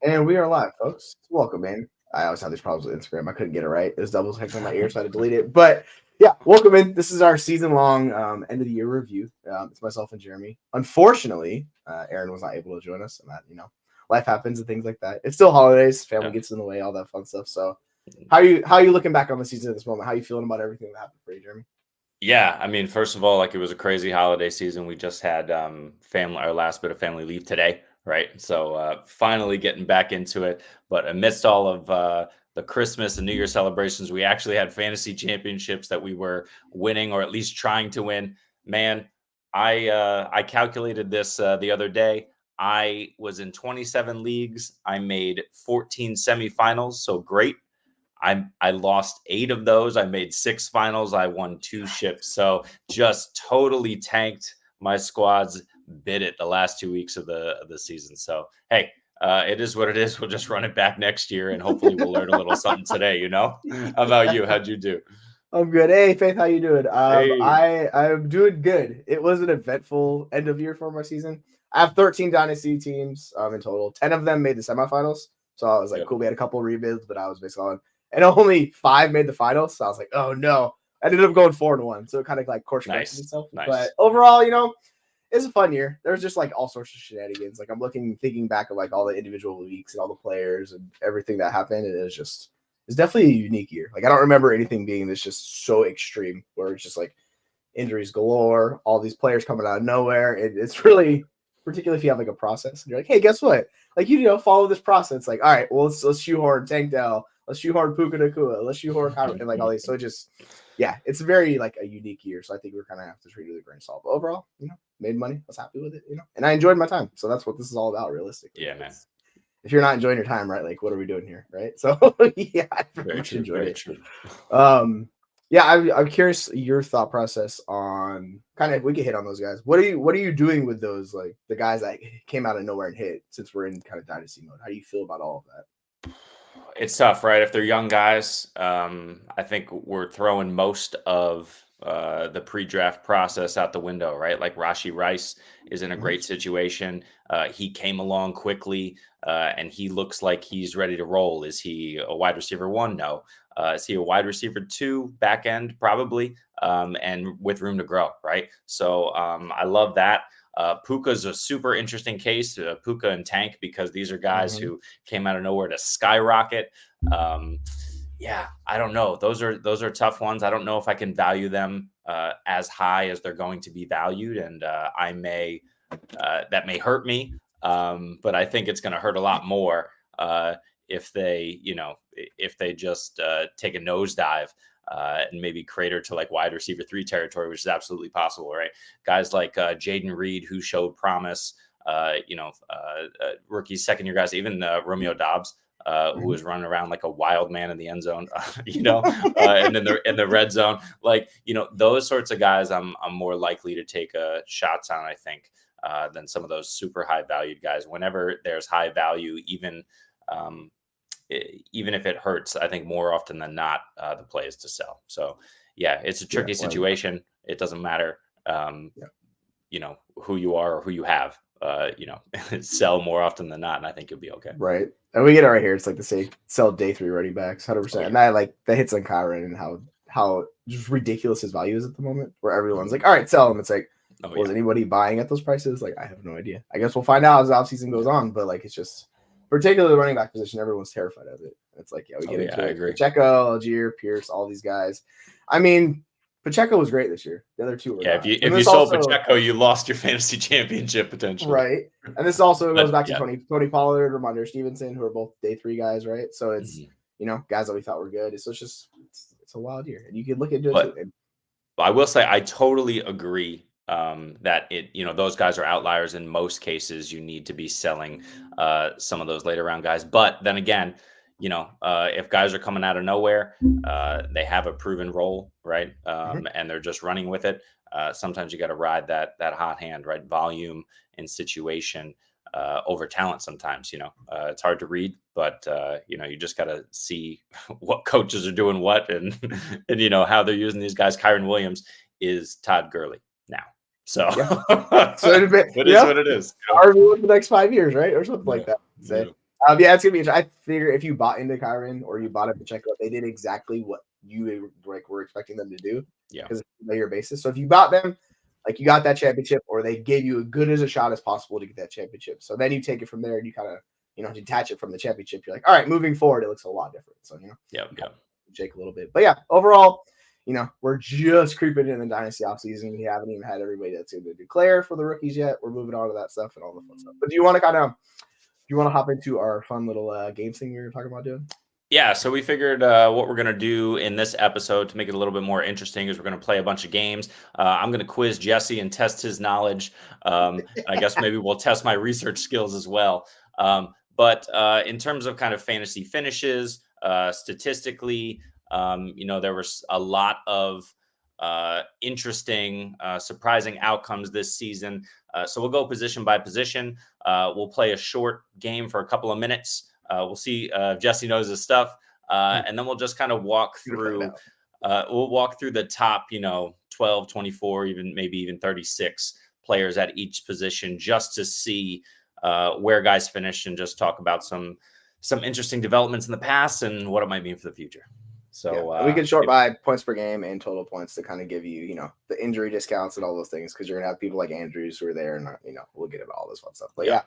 And we are live, folks. Welcome in. I always have these problems with Instagram. I couldn't get it right. It was double checking my ear, so I had to delete it. But yeah, welcome in. This is our season-long end of the year review. It's myself and Jeremy. Unfortunately, Aaron was not able to join us, and life happens and things like that. It's still holidays. Family gets in the way, all that fun stuff. So, how are you looking back on the season at this moment? How are you feeling about everything that happened for you, Jeremy? Yeah, I mean, first of all, like it was a crazy holiday season. We just had our last bit of family leave today, right? So finally getting back into it. But amidst all of the Christmas and New Year celebrations, we actually had fantasy championships that we were winning or at least trying to win. Man, I calculated this the other day. I was in 27 leagues. I made 14 semifinals, so great. I lost 8 of those. I made 6 finals. I won 2 ships. So just totally tanked my squads. Bit it the last 2 weeks of the season. So hey, it is what it is. We'll just run it back next year, and hopefully we'll learn a little something today. How about you? How'd you do? I'm good. Hey, Faith, how you doing? Hey, I'm doing good. It was an eventful end of year for my season. I have 13 dynasty teams in total. 10 of them made the semifinals, so I was like, yep, cool. We had a couple rebids, but I was basically on, and only 5 made the finals. So I was like, oh no. I ended up going 4-1, so it kind of like course corrected nice, itself. But nice. overall, it's a fun year. There's just like all sorts of shenanigans. Like thinking back of like all the individual weeks and all the players and everything that happened. And it's definitely a unique year. Like I don't remember anything being this just so extreme where it's just like injuries galore, all these players coming out of nowhere. It's really, particularly if you have like a process and you're like, hey, guess what? Like follow this process. It's like, all right, well let's shoehorn Tank Dell, let's shoehorn Puka Nakua, let's shoehorn Kyra, and like all these. So it's very like a unique year. So I think we're kind of have to treat it with a grain of salt. But overall, made money, was happy with it, and I enjoyed my time. So that's what this is all about, realistically. Yeah, man. If you're not enjoying your time, right? Like, what are we doing here, right? So yeah, I very Very much true. enjoyed Very it. true. Yeah, I'm curious your thought process on kind of we can hit on those guys. What are you doing with those like the guys that came out of nowhere and hit since we're in kind of dynasty mode? How do you feel about all of that? It's tough, right? If they're young guys, I think we're throwing most of the pre-draft process out the window, right? Like Rashi Rice is in a Mhm. great situation. He came along quickly, and he looks like he's ready to roll. Is he a wide receiver 1? No. Is he a wide receiver 2, back end? Probably, and with room to grow, right? So I love that. Puka's a super interesting case, Puka and Tank, because these are guys Mhm. who came out of nowhere to skyrocket. Um, yeah, I don't know. Those are tough ones. I don't know if I can value them as high as they're going to be valued, and I may that may hurt me. But I think it's going to hurt a lot more if they just take a nosedive. And maybe crater to like wide receiver 3 territory, which is absolutely possible, right? Guys like Jaden Reed, who showed promise, rookies, second year guys, even Romeo Dobbs, who Mhm. was running around like a wild man in the end zone, and in the red zone, like those sorts of guys, I'm more likely to take shots on, I think, than some of those super high valued guys. Whenever there's high value, um, even if it hurts, I think more often than not, the play is to sell. So yeah, it's a Yeah, tricky well, situation. It doesn't matter, yeah. who you are or who you have. Sell more often than not, and I think you'll be okay. Right. And we get it right here. It's like the say sell day 3 running backs, Oh 100%. yeah. And I like the hits on Kyron and how just ridiculous his value is at the moment, where everyone's Mhm. like, all right, sell him. It's like, Oh was yeah. anybody buying at those prices? Like, I have no idea. I guess we'll find out as the offseason goes Yeah. on, but like it's just particularly the running back position, everyone's terrified of it. It's like, yeah, we Oh get yeah. into I it. agree. Pacheco, Algier, Pierce, all these guys. I mean, Pacheco was great this year. The other two were Yeah. not. And If you this sold also Pacheco, you lost your fantasy championship potentially. right. And this also goes But back to yeah. Tony Pollard, Ramondre Stevenson, who are both day 3 guys, right? So it's Mhm. guys that we thought were good. So it's a wild year, and you can look into it too. But And I will say I totally agree that those guys are outliers in most cases. You need to be selling some of those later round guys. But then again, if guys are coming out of nowhere, they have a proven role, right? mhm, And they're just running with it. Sometimes you got to ride that hot hand, right? Volume and situation over talent. Sometimes it's hard to read, but you just got to see what coaches are doing what, and and how they're using these guys. Kyron Williams is Todd Gurley now, so yeah. So it'd be, it is what it is. RB with the next 5 years, right, or something Yeah, like that. yeah, Say. Yeah, it's gonna be. I figure if you bought into Kyron or you bought into Pacheco, they did exactly what you were expecting them to do. Yeah. Because it's a layer basis. So if you bought them, like you got that championship, or they gave you as good as a shot as possible to get that championship. So then you take it from there and you kind of detach it from the championship. You're like, all right, moving forward, it looks a lot different. So yeah, shake a little bit. But yeah, overall, we're just creeping in the dynasty offseason. We haven't even had everybody that's going to declare for the rookies yet. We're moving on to that stuff and all the fun stuff. But do you want to hop into our fun little games thing we were talking about doing? Yeah, so we figured what we're going to do in this episode to make it a little bit more interesting is we're going to play a bunch of games. I'm going to quiz Jesse and test his knowledge. I guess maybe we'll test my research skills as well. But in terms of kind of fantasy finishes, statistically, there was a lot of interesting, surprising outcomes this season. So we'll go position by position. We'll play a short game for a couple of minutes. We'll see if Jesse knows his stuff. And then we'll just kind of walk through. We'll walk through the top, 12, 24, maybe even 36 players at each position just to see where guys finish and just talk about some interesting developments in the past and what it might mean for the future. So we can short by points per game and total points to kind of give you, the injury discounts and all those things, because you're gonna have people like Andrews who are there, and we'll get into all this fun stuff. But yeah,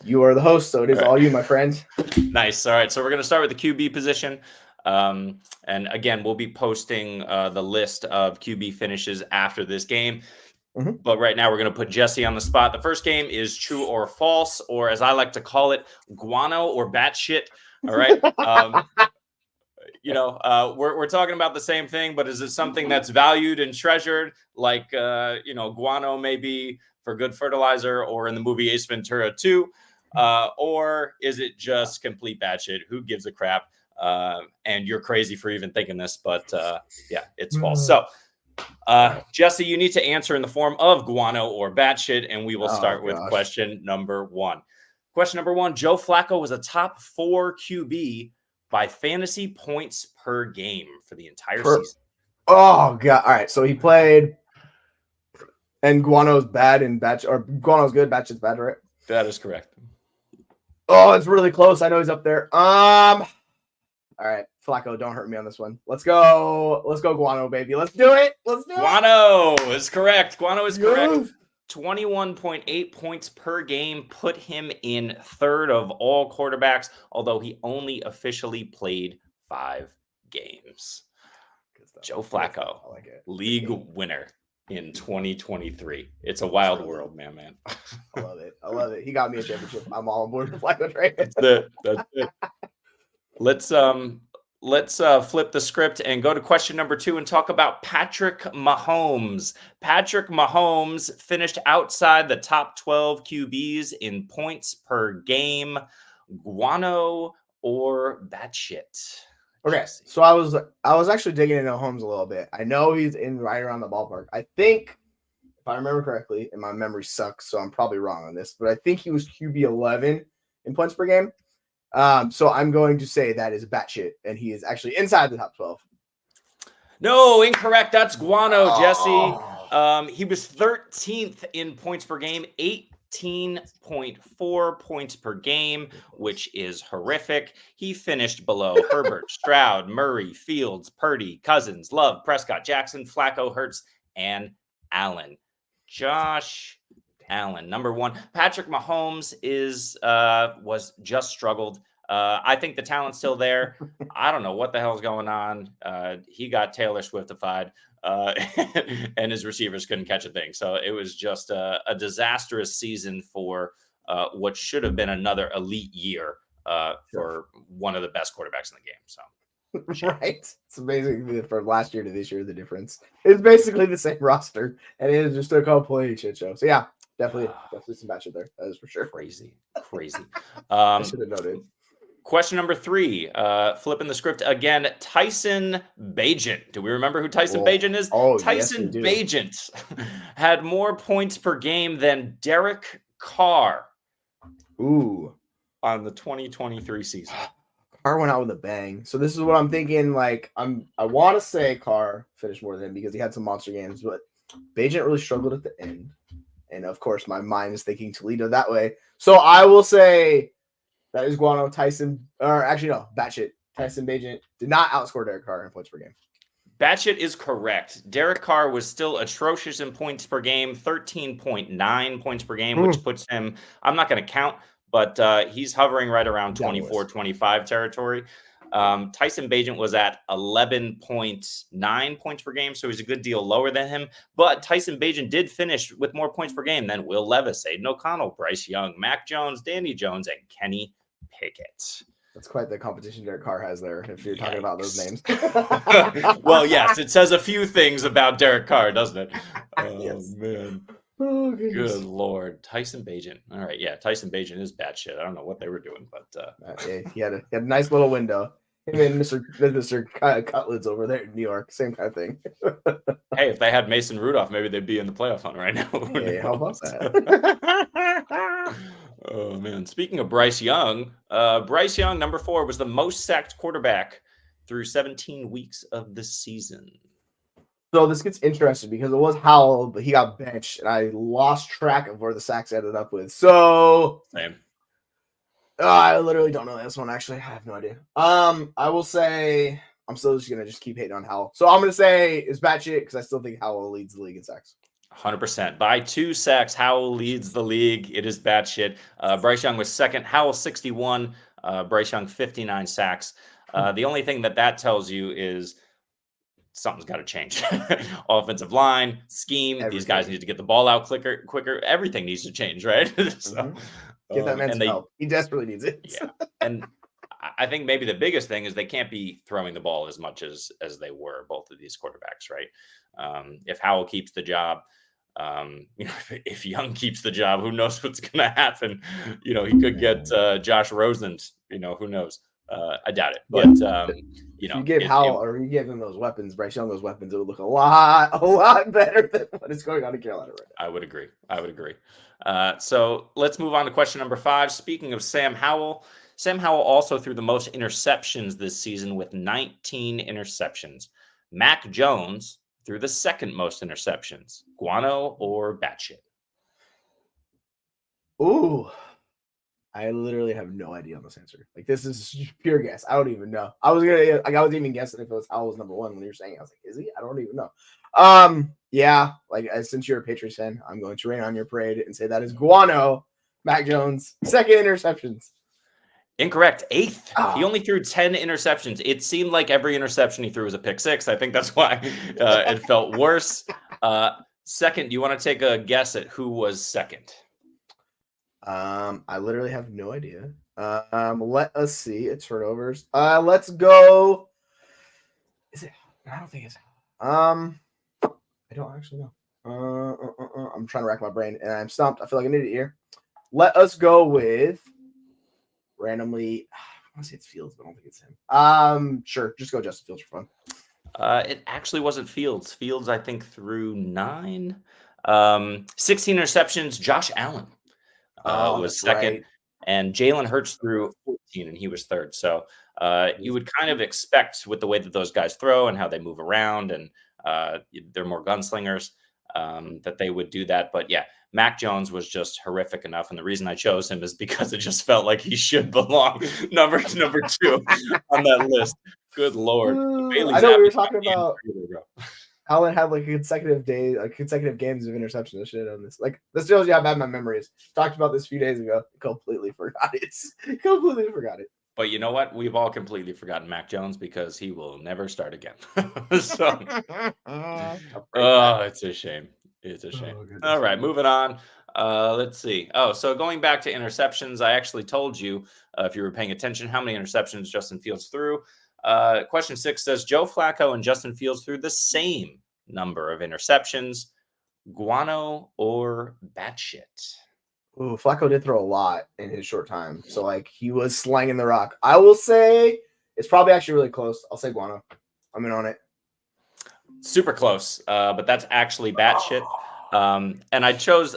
you are the host, so it is all you, my friend. Nice. All right, so we're gonna start with the QB position. And again, we'll be posting the list of QB finishes after this game. Mm-hmm. But right now, we're going to put Jesse on the spot. The first game is true or false, or as I like to call it, guano or batshit. All right. We're talking about the same thing, but is it something that's valued and treasured, like guano maybe for good fertilizer, or in the movie Ace Ventura 2, or is it just complete batshit? Who gives a crap? And you're crazy for even thinking this, but yeah, it's false. So, Jesse, you need to answer in the form of guano or batshit, and we will start with question number 1. Question number 1: Joe Flacco was a top 4 QB by fantasy points per game for the entire season. Oh god! All right, so he played, and guano's bad and guano's good, batshit's bad, right? That is correct. Oh, it's really close. I know he's up there. All right, Flacco, don't hurt me on this one. Let's go guano, baby. Let's do it. Guano is correct. Guano is correct. 21.8 points per game put him in third of all quarterbacks, although he only officially played 5 games. Joe Flacco, I like it. League winner in 2023. It's a wild world, man. I love it. He got me a championship. I'm all on board with Flacco trade. That's it. Let's flip the script and go to question number 2 and talk about Patrick Mahomes. Patrick Mahomes finished outside the top 12 QBs in points per game. Guano or batshit? Okay, so I was actually digging into Mahomes a little bit. I know he's in right around the ballpark. I think, if I remember correctly, and my memory sucks, so I'm probably wrong on this, but I think he was QB 11 in points per game. So I'm going to say that is batshit, and he is actually inside the top 12. No, incorrect. That's guano, Jesse. He was 13th in points per game, 18.4 points per game, which is horrific. He finished below Herbert, Stroud, Murray, Fields, Purdy, Cousins, Love, Prescott, Jackson, Flacco, Hurts, and Allen. Josh Allen, number 1. Patrick Mahomes was just struggled. I think the talent's still there. I don't know what the hell's going on. He got Taylor Swiftified, and his receivers couldn't catch a thing. So it was just a disastrous season for what should have been another elite year for one of the best quarterbacks in the game. So. Right. It's amazing from last year to this year, the difference. It's basically the same roster, and it is just a complete shit show. So yeah, definitely some batshit there. That is for sure. Crazy. I should have noted. Question number 3, flipping the script again. Tyson Bagent. Do we remember who Tyson Bagent is? Tyson Bagent had more points per game than Derek Carr. Ooh. On the 2023 season. Carr went out with a bang. So this is what I'm thinking. Like I want to say Carr finished more than him because he had some monster games, but Bagent really struggled at the end. And of course, my mind is thinking Toledo that way. So I will say That is Guano. Tyson, or actually no, batshit. Tyson Bagent did not outscore Derek Carr in points per game. Batshit is correct. Derek Carr was still atrocious in points per game, 13.9 points per game, which puts him, I'm not going to count, but he's hovering right around 24, 25 territory. Tyson Bagent was at 11.9 points per game, so he's a good deal lower than him. But Tyson Bagent did finish with more points per game than Will Levis, Aiden O'Connell, Bryce Young, Mac Jones, Danny Jones, and Kenny Pickett. That's quite the competition Derek Carr has there, if you're talking about those names. Well, yes, it says a few things about Derek Carr, doesn't it? Oh, yes. Man. Oh, good Lord. Tyson Bagent. All right, yeah, Tyson Bagent is batshit. I don't know what they were doing, but... yeah, he had a nice little window. Him and Mr. Cutlets over there in New York, same kind of thing. Hey, if they had Mason Rudolph, maybe they'd be in the playoff hunt right now. Hey, how about that? Oh, man. Speaking of Bryce Young, number 4, was the most sacked quarterback through 17 weeks of the season. So this gets interesting because it was Howell, but he got benched, and I lost track of where the sacks ended up with. So same. I literally don't know this one. Actually, I have no idea. I will say I'm still just gonna keep hating on Howell. So I'm gonna say it's batshit because I still think Howell leads the league in sacks. 100%. By 2 sacks, Howell leads the league. It is batshit. Bryce Young was second. Howell 61. Bryce Young 59 sacks. The only thing that tells you is something's got to change. Offensive line, scheme. Everything. These guys need to get the ball out quicker. Everything needs to change, right? So, get that man's help. He desperately needs it. Yeah. And I think maybe the biggest thing is they can't be throwing the ball as much as they were, both of these quarterbacks, right? If Howell keeps the job, if Young keeps the job, who knows what's going to happen? He could get Josh Rosen. Who knows? I doubt it. But if you give Howell or you give him those weapons, Bryce Young those weapons, it would look a lot better than what is going on in Carolina right now. I would agree. So let's move on to question number 5. Speaking of Sam Howell also threw the most interceptions this season with 19 interceptions. Mac Jones threw the second most interceptions. Guano or batshit? Ooh, I literally have no idea on this answer. Like, this is pure guess. I don't even know. I was even guessing if it was Howell's number 1 when you were saying it. I was like, is he? I don't even know. Yeah, since you're a Patriots fan, I'm going to rain on your parade and say that is Guano. Mac Jones, second interceptions. Incorrect. 8th. He only threw 10 interceptions. It seemed like every interception he threw was a pick 6. I think that's why it felt worse. Second, do you want to take a guess at who was second? I literally have no idea. Let us see. It's turnovers. Let's go. Is it? I don't think it's. I don't actually know. I'm trying to rack my brain and I'm stumped. I feel like an idiot here. Let us go with randomly. I want to say it's Fields, but I don't think it's him. Sure. Just go Justin Fields for fun. It actually wasn't Fields. Fields, I think, threw 9. 16 interceptions. Josh Allen was second. Right. And Jalen Hurts threw 14, and he was third. So you would kind of expect, with the way that those guys throw and how they move around, and they're more gunslingers, that they would do that. But yeah, Mac Jones was just horrific enough. And the reason I chose him is because it just felt like he should belong number 2 on that list. Good Lord. I know we were talking about Allen had consecutive games of interceptions and shit on this. This shows you how bad my memory is. Talked about this a few days ago. Completely forgot it. But you know what? We've all completely forgotten Mac Jones because he will never start again. So, it's a shame. It's a shame. All right, moving on. Let's see. So going back to interceptions, I actually told you, if you were paying attention, how many interceptions Justin Fields threw. Question 6 says Joe Flacco and Justin Fields threw the same number of interceptions. Guano or batshit? Ooh, Flacco did throw a lot in his short time. So he was slanging the rock. I will say it's probably actually really close. I'll say Guano. I'm in on it. Super close. But that's actually batshit. And I chose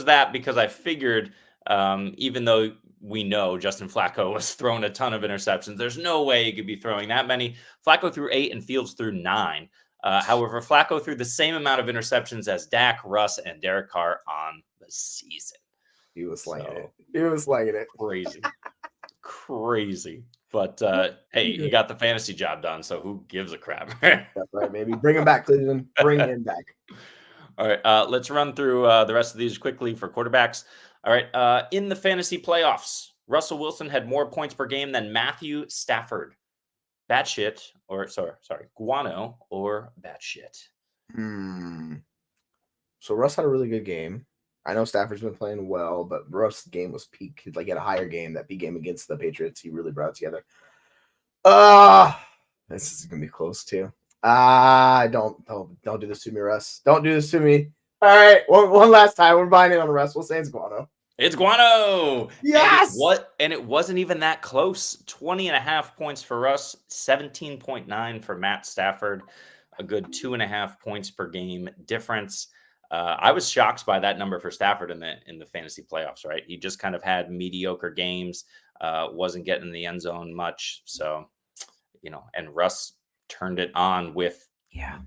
that because I figured, even though we know Justin Flacco was throwing a ton of interceptions, there's no way he could be throwing that many. Flacco threw 8 and Fields threw 9. However, Flacco threw the same amount of interceptions as Dak, Russ, and Derek Carr on the season. He was slanging it. He was slanging it. crazy. But hey, you got the fantasy job done, so who gives a crap? That's right, maybe bring him back, Cleveland. Bring him back. All right, let's run through the rest of these quickly for quarterbacks. All right, in the fantasy playoffs, Russell Wilson had more points per game than Matthew Stafford. Batshit, or sorry, guano or batshit. So Russ had a really good game. I know Stafford's been playing well, but Russ' game was peak. Like, he had a higher game. That big game against the Patriots, he really brought it together. This is gonna be close too. Don't do this to me, Russ. Don't do this to me. All right, one last time. We're buying it on Russ. We'll say it's guano. It's guano. Yes. And it wasn't even that close. 20.5 points for Russ, 17.9 for Matt Stafford. A good 2.5 points per game difference. I was shocked by that number for Stafford in the fantasy playoffs, right? He just kind of had mediocre games, wasn't getting in the end zone much. So, and Russ turned it on with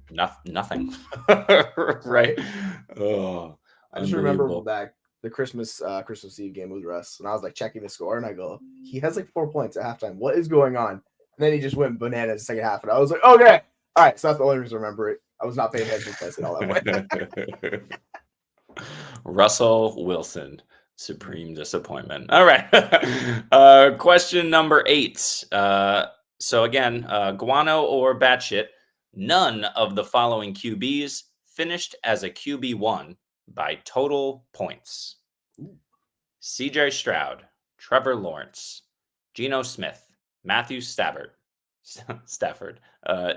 nothing. Right? Oh, I just remember back the Christmas Eve game with Russ, and I was like checking the score, and I go, he has like 4 points at halftime. What is going on? And then he just went bananas the second half, and I was like, okay, all right. So that's the only reason I remember it. I was not paying attention to it all that way. Russell Wilson, supreme disappointment. All right. Question number 8. So again, guano or batshit. None of the following QBs finished as a QB1 by total points. CJ Stroud, Trevor Lawrence, Geno Smith, Matthew Stafford,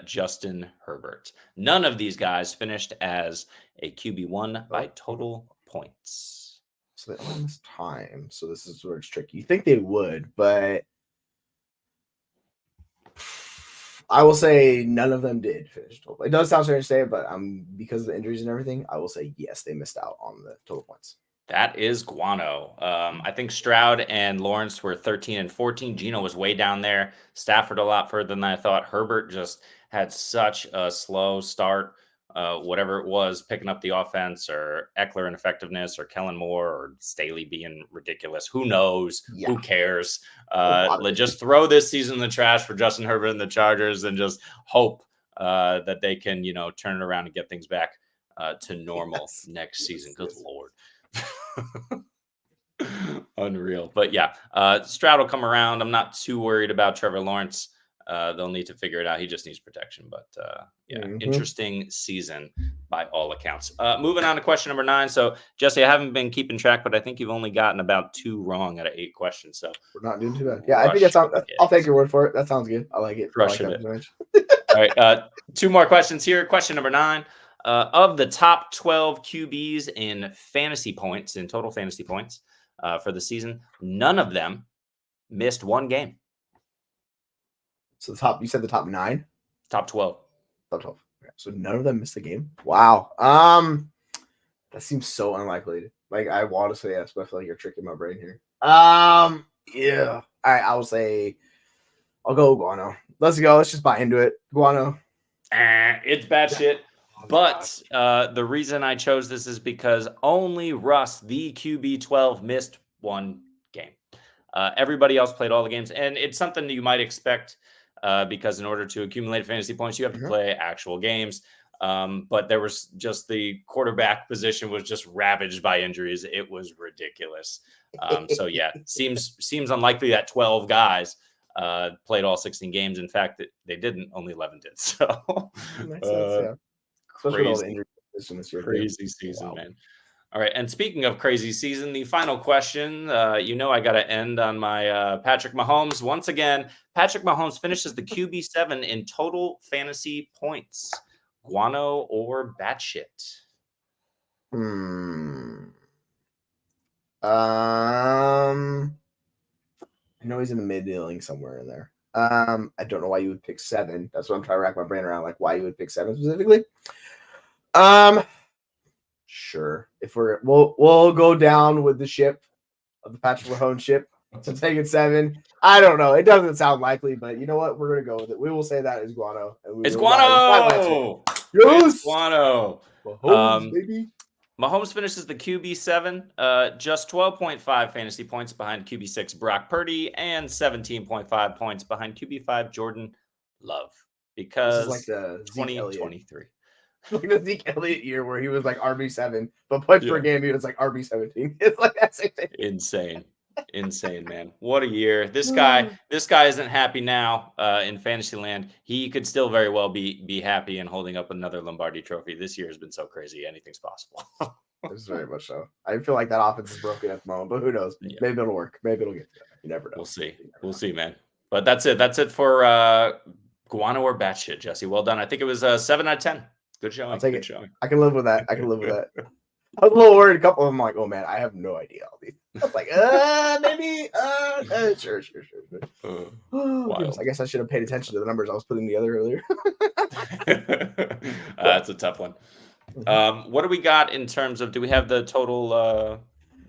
Justin Herbert. None of these guys finished as a QB1 by total points. So they all missed time. So this is where it's tricky. You think they would, but I will say none of them did finish total. It does sound strange to say it, but because of the injuries and everything, I will say yes, they missed out on the total points. That is guano. I think Stroud and Lawrence were 13 and 14. Geno was way down there. Stafford a lot further than I thought. Herbert just had such a slow start. Whatever it was, picking up the offense, or Eckler ineffectiveness, or Kellen Moore, or Staley being ridiculous. Who knows? Yeah. Who cares? Just throw this season in the trash for Justin Herbert and the Chargers, and just hope that they can, turn it around and get things back to normal next season. Good Lord. Unreal. But yeah, Stroud will come around. I'm not too worried about Trevor Lawrence. They'll need to figure it out. He just needs protection. But interesting season by all accounts. Moving on to question number 9. So, Jesse, I haven't been keeping track, but I think you've only gotten about 2 wrong out of 8 questions. So we're not doing too bad. Yeah, I think that sounds. I'll take your word for it. That sounds good. I like it. Crushing it. All right, 2 more questions here. Question number 9. Of the top 12 QBs in fantasy points, in total fantasy points for the season, none of them missed 1 game. So you said the top 9? Top 12. Top 12. Okay. So none of them missed a game? Wow. That seems so unlikely. Like, I want to say yes, but I feel like you're tricking my brain here. Yeah. All right, I'll go guano. Let's go. Let's just buy into it. Guano. It's bad shit. But the reason I chose this is because only Russ, the QB12, missed 1 game. Everybody else played all the games. And it's something that you might expect because in order to accumulate fantasy points, you have to play actual games. But there was just the quarterback position was just ravaged by injuries. It was ridiculous. So, yeah, seems unlikely that 12 guys played all 16 games. In fact, they didn't. Only 11 did. So, makes sense, yeah. Crazy season, wow. Man. All right. And speaking of crazy season, the final question, I got to end on my Patrick Mahomes. Once again, Patrick Mahomes finishes the QB7 in total fantasy points. Guano or batshit? I know he's in the mid-dealing somewhere in there. I don't know why you would pick 7. That's what I'm trying to rack my brain around, like why you would pick 7 specifically. Sure. If we'll go down with the ship of the Patrick Mahomes ship to take it 7. I don't know. It doesn't sound likely, but you know what? We're gonna go with it. We will say that is guano. It's guano. Yes, guano. Mahomes, baby. Mahomes finishes the QB7, just 12.5 fantasy points behind QB6 Brock Purdy and 17.5 points behind QB5 Jordan Love This is like because the Zeke Elliott, 2023. like the Zeke Elliott year where he was like RB7, but points per game he was like RB17. It's like that same thing. Insane, man. What a year. This guy isn't happy now in fantasy land. He could still very well be happy and holding up another Lombardi trophy. This year has been so crazy. Anything's possible. This is very much so. I feel like that offense is broken at the moment, but who knows? Yeah. Maybe it'll work. Maybe it'll get to that. You never know. We'll see, man. But that's it. That's it for Guano or Batshit, Jesse. Well done. I think it was 7 out of 10. Good showing. I'll take Good it. showing. I can live with that. I was a little worried. A couple of them, like, oh man, I have no idea. I was like, maybe, sure. Goodness, I guess I should have paid attention to the numbers I was putting together earlier. That's a tough one. What do we got in terms of? Do we have the total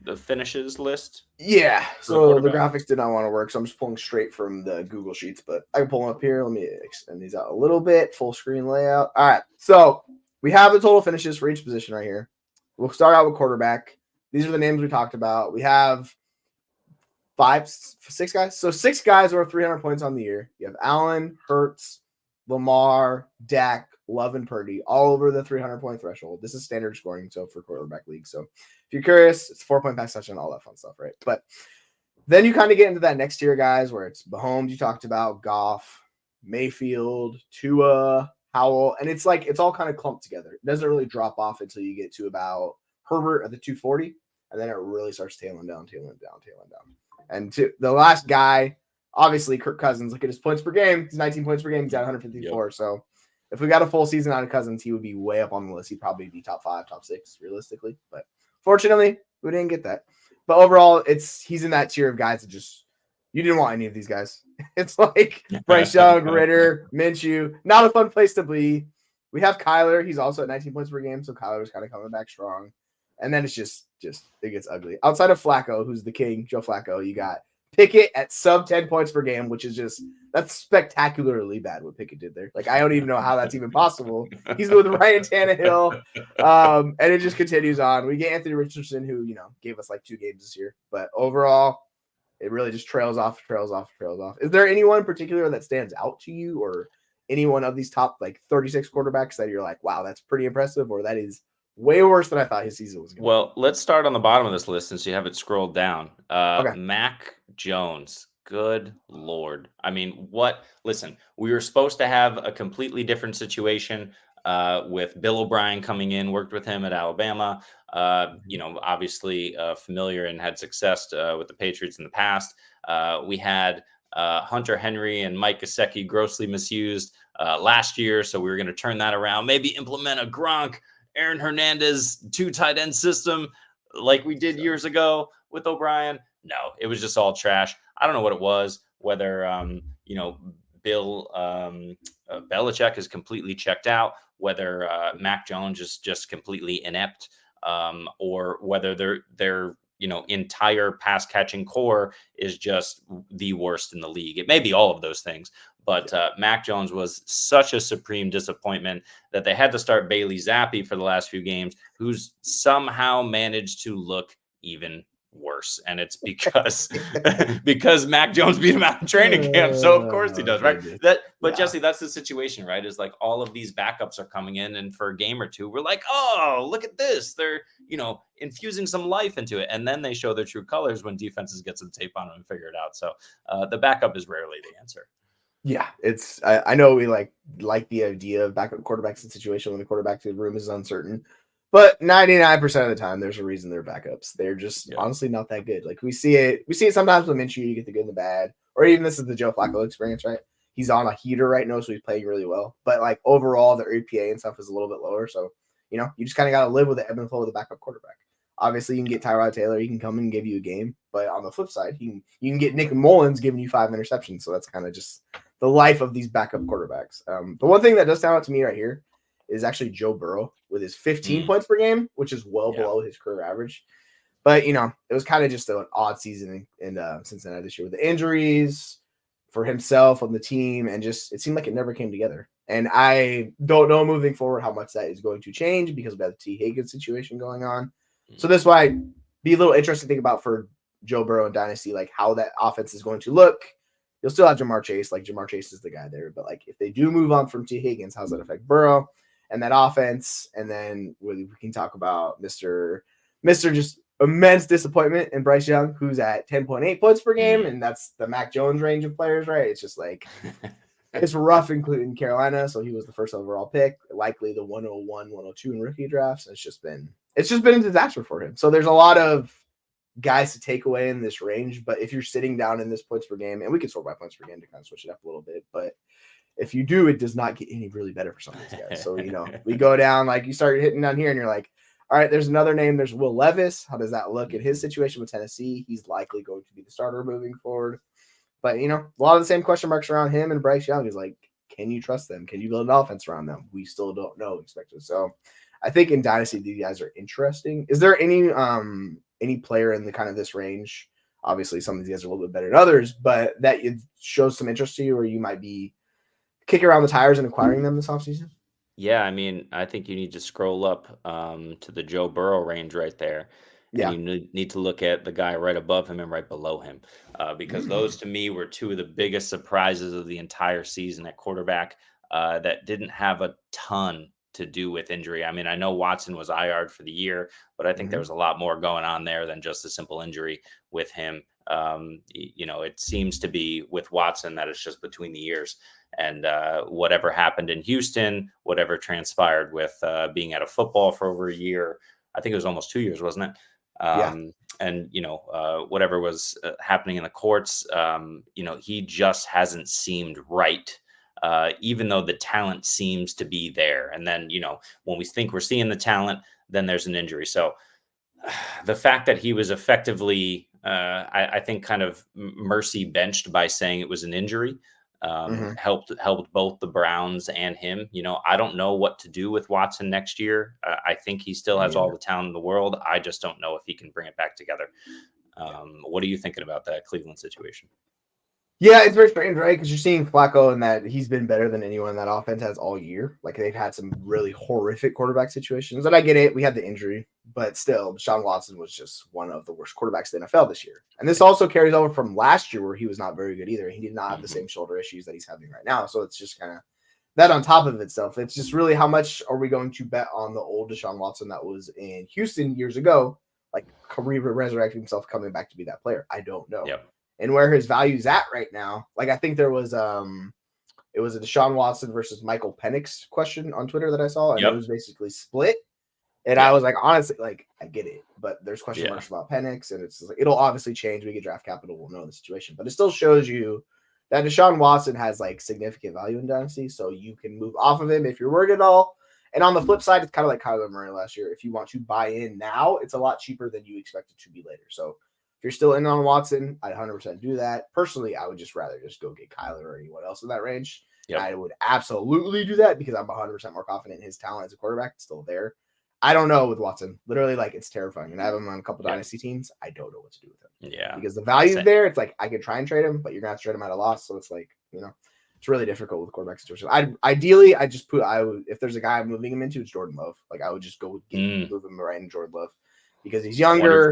the finishes list? Yeah. So the graphics did not want to work, so I'm just pulling straight from the Google Sheets, but I can pull them up here. Let me extend these out a little bit. Full screen layout. All right. So we have the total finishes for each position right here. We'll start out with quarterback. These are the names we talked about. We have 6 guys. So 6 guys are 300 points on the year. You have Allen, Hurts, Lamar, Dak, Love, and Purdy, all over the 300-point threshold. This is standard scoring, so for quarterback league. So if you're curious, it's 4-point pass touchdown, all that fun stuff, right? But then you kind of get into that next tier, guys, where it's Mahomes, you talked about, Goff, Mayfield, Tua, Howell, and it's like it's all kind of clumped together. It doesn't really drop off until you get to about Herbert at the 240, and then it really starts tailing down. And to the last guy, obviously Kirk Cousins. Look at his points per game. He's 19 points per game. He's at 154. Yep. So if we got a full season out of Cousins, he would be way up on the list. He'd probably be top 5, top 6, realistically. But fortunately, we didn't get that. But overall, he's in that tier of guys that just you didn't want any of these guys. It's like Bryce Young, Ritter, Minshew. Not a fun place to be. We have Kyler. He's also at 19 points per game, so Kyler's kind of coming back strong. And then it's just it gets ugly. Outside of Flacco, who's the king, Joe Flacco, you got Pickett at sub 10 points per game, which is that's spectacularly bad what Pickett did there. Like, I don't even know how that's even possible. He's with Ryan Tannehill, and it just continues on. We get Anthony Richardson, who, gave us like 2 games this year. But overall, it really just trails off. Is there anyone in particular that stands out to you, or anyone of these top, 36 quarterbacks that you're like, wow, that's pretty impressive, or that is way worse than I thought his season was going to be? Well, let's start on the bottom of this list since you have it scrolled down. Okay. Mac Jones. Good Lord. I mean, listen, we were supposed to have a completely different situation with Bill O'Brien coming in, worked with him at Alabama, obviously familiar and had success with the Patriots in the past. We had Hunter Henry and Mike Gesicki grossly misused last year, so we were going to turn that around, maybe implement a Gronk, Aaron Hernandez 2 tight end system like we did years ago with O'Brien. No, it was just all trash. I don't know what it was, whether, Bill Belichick is completely checked out, whether Mac Jones is just completely inept, or whether their entire pass catching core is just the worst in the league. It may be all of those things, but Mac Jones was such a supreme disappointment that they had to start Bailey Zappi for the last few games, who's somehow managed to look even worse, and it's because Mac Jones beat him out in training camp, so of course he does, right? Jesse, that's the situation, right? Is like all of these backups are coming in, and for a game or two, we're like, oh, look at this, they're infusing some life into it, and then they show their true colors when defenses get some tape on them and figure it out. So the backup is rarely the answer. Yeah, it's I know we like the idea of backup quarterbacks in a situation when the quarterback room is uncertain. But 99% of the time, there's a reason they're backups. They're just honestly not that good. Like we see it sometimes with Minshew, you get the good and the bad. Or even this is the Joe Flacco experience, right? He's on a heater right now, so he's playing really well. But like overall, their EPA and stuff is a little bit lower. So, you just kind of got to live with the ebb and flow of the backup quarterback. Obviously, you can get Tyrod Taylor. He can come in and give you a game. But on the flip side, you can get Nick Mullins giving you 5 interceptions. So that's kind of just the life of these backup quarterbacks. The one thing that does stand out to me right here is actually Joe Burrow with his 15 points per game, which is well below his career average. But, it was kind of just an odd season in Cincinnati this year with the injuries for himself on the team, and just it seemed like it never came together. And I don't know moving forward how much that is going to change because of the T. Higgins situation going on. So this might be a little interesting to think about for Joe Burrow and Dynasty, like how that offense is going to look. You'll still have Jamar Chase. Like Jamar Chase is the guy there. But like if they do move on from T. Higgins, how's that affect Burrow and that offense? And then we can talk about Mr. just immense disappointment in Bryce Young, who's at 10.8 points per game. And that's the Mac Jones range of players, right? It's just like it's rough, including Carolina. So he was the first overall pick, likely the 101, 102 in rookie drafts. And it's just been a disaster for him. So there's a lot of guys to take away in this range. But if you're sitting down in this points per game, and we can sort by points per game to kind of switch it up a little bit, but if you do, it does not get any really better for some of these guys. So, we go down, like you start hitting down here and you're like, all right, there's another name. There's Will Levis. How does that look in his situation with Tennessee? He's likely going to be the starter moving forward. But, a lot of the same question marks around him and Bryce Young is like, can you trust them? Can you build an offense around them? We still don't know expected. So I think in Dynasty, these guys are interesting. Is there any player in the kind of this range? Obviously, some of these guys are a little bit better than others, but that it shows some interest to you or you might be kicking around the tires and acquiring them this offseason? Yeah, I mean, I think you need to scroll up to the Joe Burrow range right there. Yeah. And you need to look at the guy right above him and right below him because those to me were two of the biggest surprises of the entire season at quarterback that didn't have a ton to do with injury. I mean, I know Watson was IR'd for the year, but I think there was a lot more going on there than just a simple injury with him. It seems to be with Watson that it's just between the ears. And whatever happened in Houston, whatever transpired with being out of football for over a year, I think it was almost 2 years, wasn't it? And, whatever was happening in the courts, he just hasn't seemed right, even though the talent seems to be there. And then, when we think we're seeing the talent, then there's an injury. So the fact that he was effectively, I think, kind of mercy benched by saying it was an injury, helped both the Browns and him. I don't know what to do with Watson next year. I think he still has all the talent in the world. I just don't know if he can bring it back together. What are you thinking about that Cleveland situation? Yeah, it's very strange, right? Because you're seeing Flacco and that he's been better than anyone that offense has all year. Like they've had some really horrific quarterback situations. And I get it. We had the injury, but still, Deshaun Watson was just one of the worst quarterbacks in the NFL this year. And this also carries over from last year where he was not very good either. He did not have the same shoulder issues that he's having right now. So it's just kind of that on top of itself. It's just really how much are we going to bet on the old Deshaun Watson that was in Houston years ago, like resurrecting himself, coming back to be that player? I don't know. Yep. And where his value's at right now. Like I think there was it was a Deshaun Watson versus Michael Penix question on Twitter that I saw, and it was basically split. And I was like, honestly, like I get it, but there's question marks about Penix, and it's like it'll obviously change. We get draft capital, we'll know the situation, but it still shows you that Deshaun Watson has like significant value in Dynasty, so you can move off of him if you're worried at all. And on the flip side, it's kind of like Kyler Murray last year. If you want to buy in now, it's a lot cheaper than you expect it to be later. So if you're still in on Watson, I'd 100% do that. Personally, I would just rather just go get Kyler or anyone else in that range. Yep. I would absolutely do that because I'm 100% more confident in his talent as a quarterback. It's still there. I don't know with Watson. Literally, like, it's terrifying. And I have him on a couple Dynasty teams. I don't know what to do with him. Yeah. Because the value's there. It's like I could try and trade him, but you're going to have to trade him at a loss. So it's like, it's really difficult with the quarterback situation. Ideally, if there's a guy I'm moving him into, it's Jordan Love. Like, I would just go move him right into Jordan Love. Because he's younger.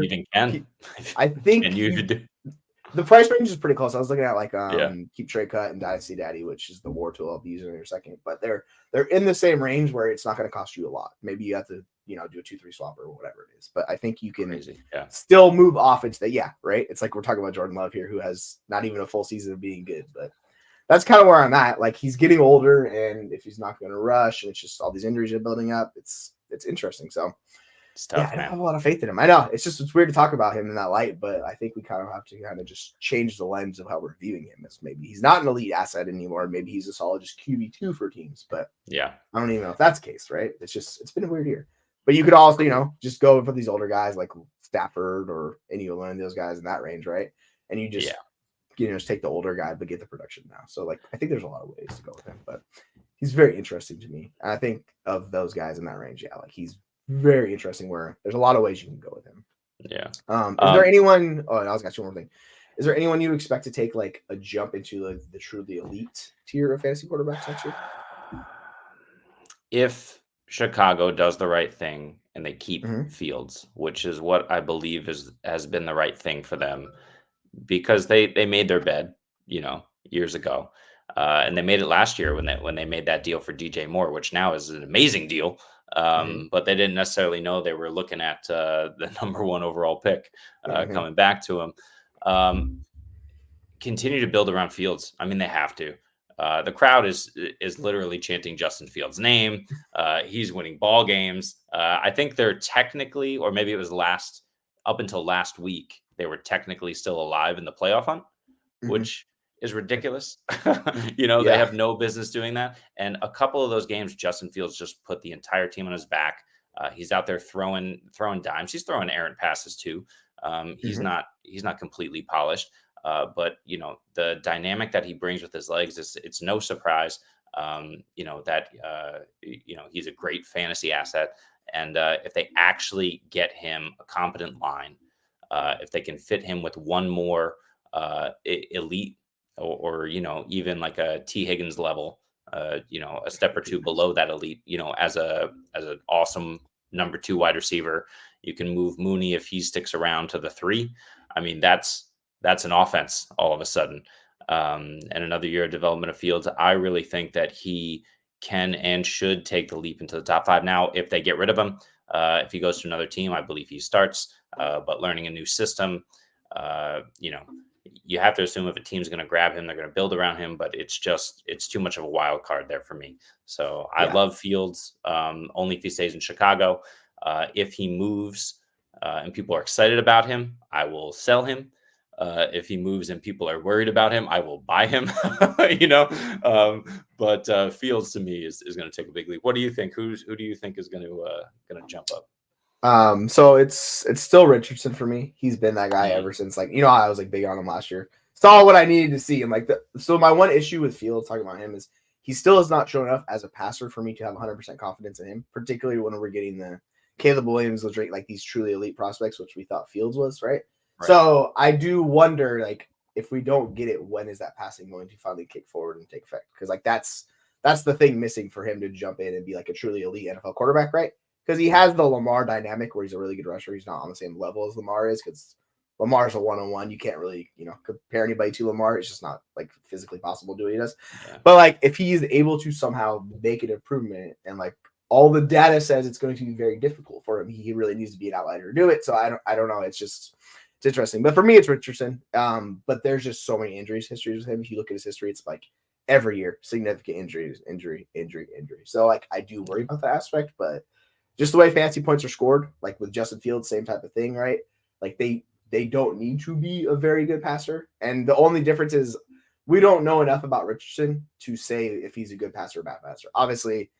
I think the price range is pretty close. I was looking at like Keep Trade Cut and Dynasty Daddy, which is the war tool I'll be using in a second. But they're in the same range where it's not going to cost you a lot. Maybe you have to do a 2-3 swap or whatever it is. But I think you can still move off into that. Yeah, right. It's like we're talking about Jordan Love here, who has not even a full season of being good. But that's kind of where I'm at. Like he's getting older, and if he's not going to rush, and it's just all these injuries are building up, it's interesting. So. It's tough, I don't have a lot of faith in him. I know it's weird to talk about him in that light, but I think we kind of have to just change the lens of how we're viewing him. As maybe he's not an elite asset anymore. Maybe he's a solid just QB2 for teams. But I don't even know if that's the case, right? It's been a weird year. But you could also just go for these older guys like Stafford or any of those guys in that range, right? And you just just take the older guy but get the production now. So like I think there's a lot of ways to go with him, but he's very interesting to me. And I think of those guys in that range, like he's very interesting where there's a lot of ways you can go with him. Yeah. Is there anyone? Oh, and I was got you one more thing. Is there anyone you expect to take like a jump into the truly elite tier of fantasy quarterbacks next year? if Chicago does the right thing and they keep Mhm. Fields, which is what I believe has been the right thing for them, because they made their bed, years ago, and they made it last year when they made that deal for DJ Moore, which now is an amazing deal. Mhm. But they didn't necessarily know they were looking at the number one overall pick Mhm. coming back to him. Um, Continue to build around Fields. I mean, they have to. The crowd is literally chanting Justin Fields' name. He's winning ball games. I think they're technically, or maybe it was up until last week, they were technically still alive in the playoff hunt, Mhm. which is ridiculous. They Yeah. have no business doing that. And a couple of those games, Justin Fields just put the entire team on his back. He's out there throwing dimes. He's throwing errant passes too. Mhm. He's not completely polished, but the dynamic that he brings with his legs is it's no surprise. That he's a great fantasy asset, and if they actually get him a competent line, if they can fit him with one more elite or even like a T Higgins level, a step or two below that elite, as an awesome number two wide receiver. You can move Mooney if he sticks around to the three. I mean, that's an offense all of a sudden. And another year of development of Fields. I really think that he can and should take the leap into the top five. Now, if they get rid of him, if he goes to another team, I believe he starts. But learning a new system, uh, you know, you have to assume if a team's going to grab him, they're going to build around him. But it's too much of a wild card there for me. So I Yeah. love Fields, only if he stays in Chicago. If he moves and people are excited about him, I will sell him. If he moves and people are worried about him, I will buy him. you know, but Fields to me is going to take a big leap. What do you think? Who do you think is going to jump up? So it's still Richardson for me. He's been that guy Mhm. ever since, like, how I was like big on him last year. Saw what I needed to see. And like so my one issue with Fields talking about him is he still has not shown enough as a passer for me to have 100% confidence in him, particularly when we're getting the Caleb Williams, those like these truly elite prospects, which we thought Fields was, right? Right. So I do wonder, like, if we don't get it, when is that passing going to finally kick forward and take effect? Because like that's the thing missing for him to jump in and be like a truly elite NFL quarterback, right? Because he has the Lamar dynamic where he's a really good rusher. He's not on the same level as Lamar is because Lamar's a one-on-one. You can't really, compare anybody to Lamar. It's just not like physically possible to do what he does. Yeah. But like if he's able to somehow make an improvement and like all the data says it's going to be very difficult for him, he really needs to be an outlier to do it. So I don't know. It's interesting. But for me, it's Richardson. But there's just so many histories with him. If you look at his history, it's like every year, significant injury. So like I do worry about that aspect, but just the way fantasy points are scored, like with Justin Fields, same type of thing, right? Like they don't need to be a very good passer, and the only difference is we don't know enough about Richardson to say if he's a good passer or bad passer. Obviously,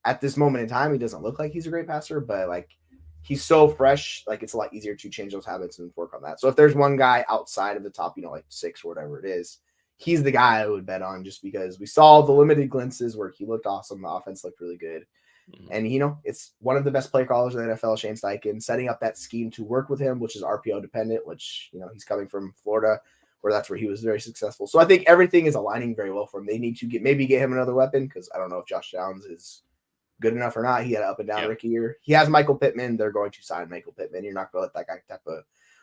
at this moment in time, he doesn't look like he's a great passer, but like he's so fresh, like it's a lot easier to change those habits and work on that. So if there's one guy outside of the top, like 6 or whatever it is, he's the guy I would bet on just because we saw the limited glimpses where he looked awesome. The offense looked really good. Mhm. And, it's one of the best play callers in the NFL, Shane Steichen, setting up that scheme to work with him, which is RPO dependent, which, he's coming from Florida, where that's where he was very successful. So I think everything is aligning very well for him. They need to get him another weapon because I don't know if Josh Downs is good enough or not. He had an up and down Yeah. rookie year. He has Michael Pittman. They're going to sign Michael Pittman. You're not going to let that guy type of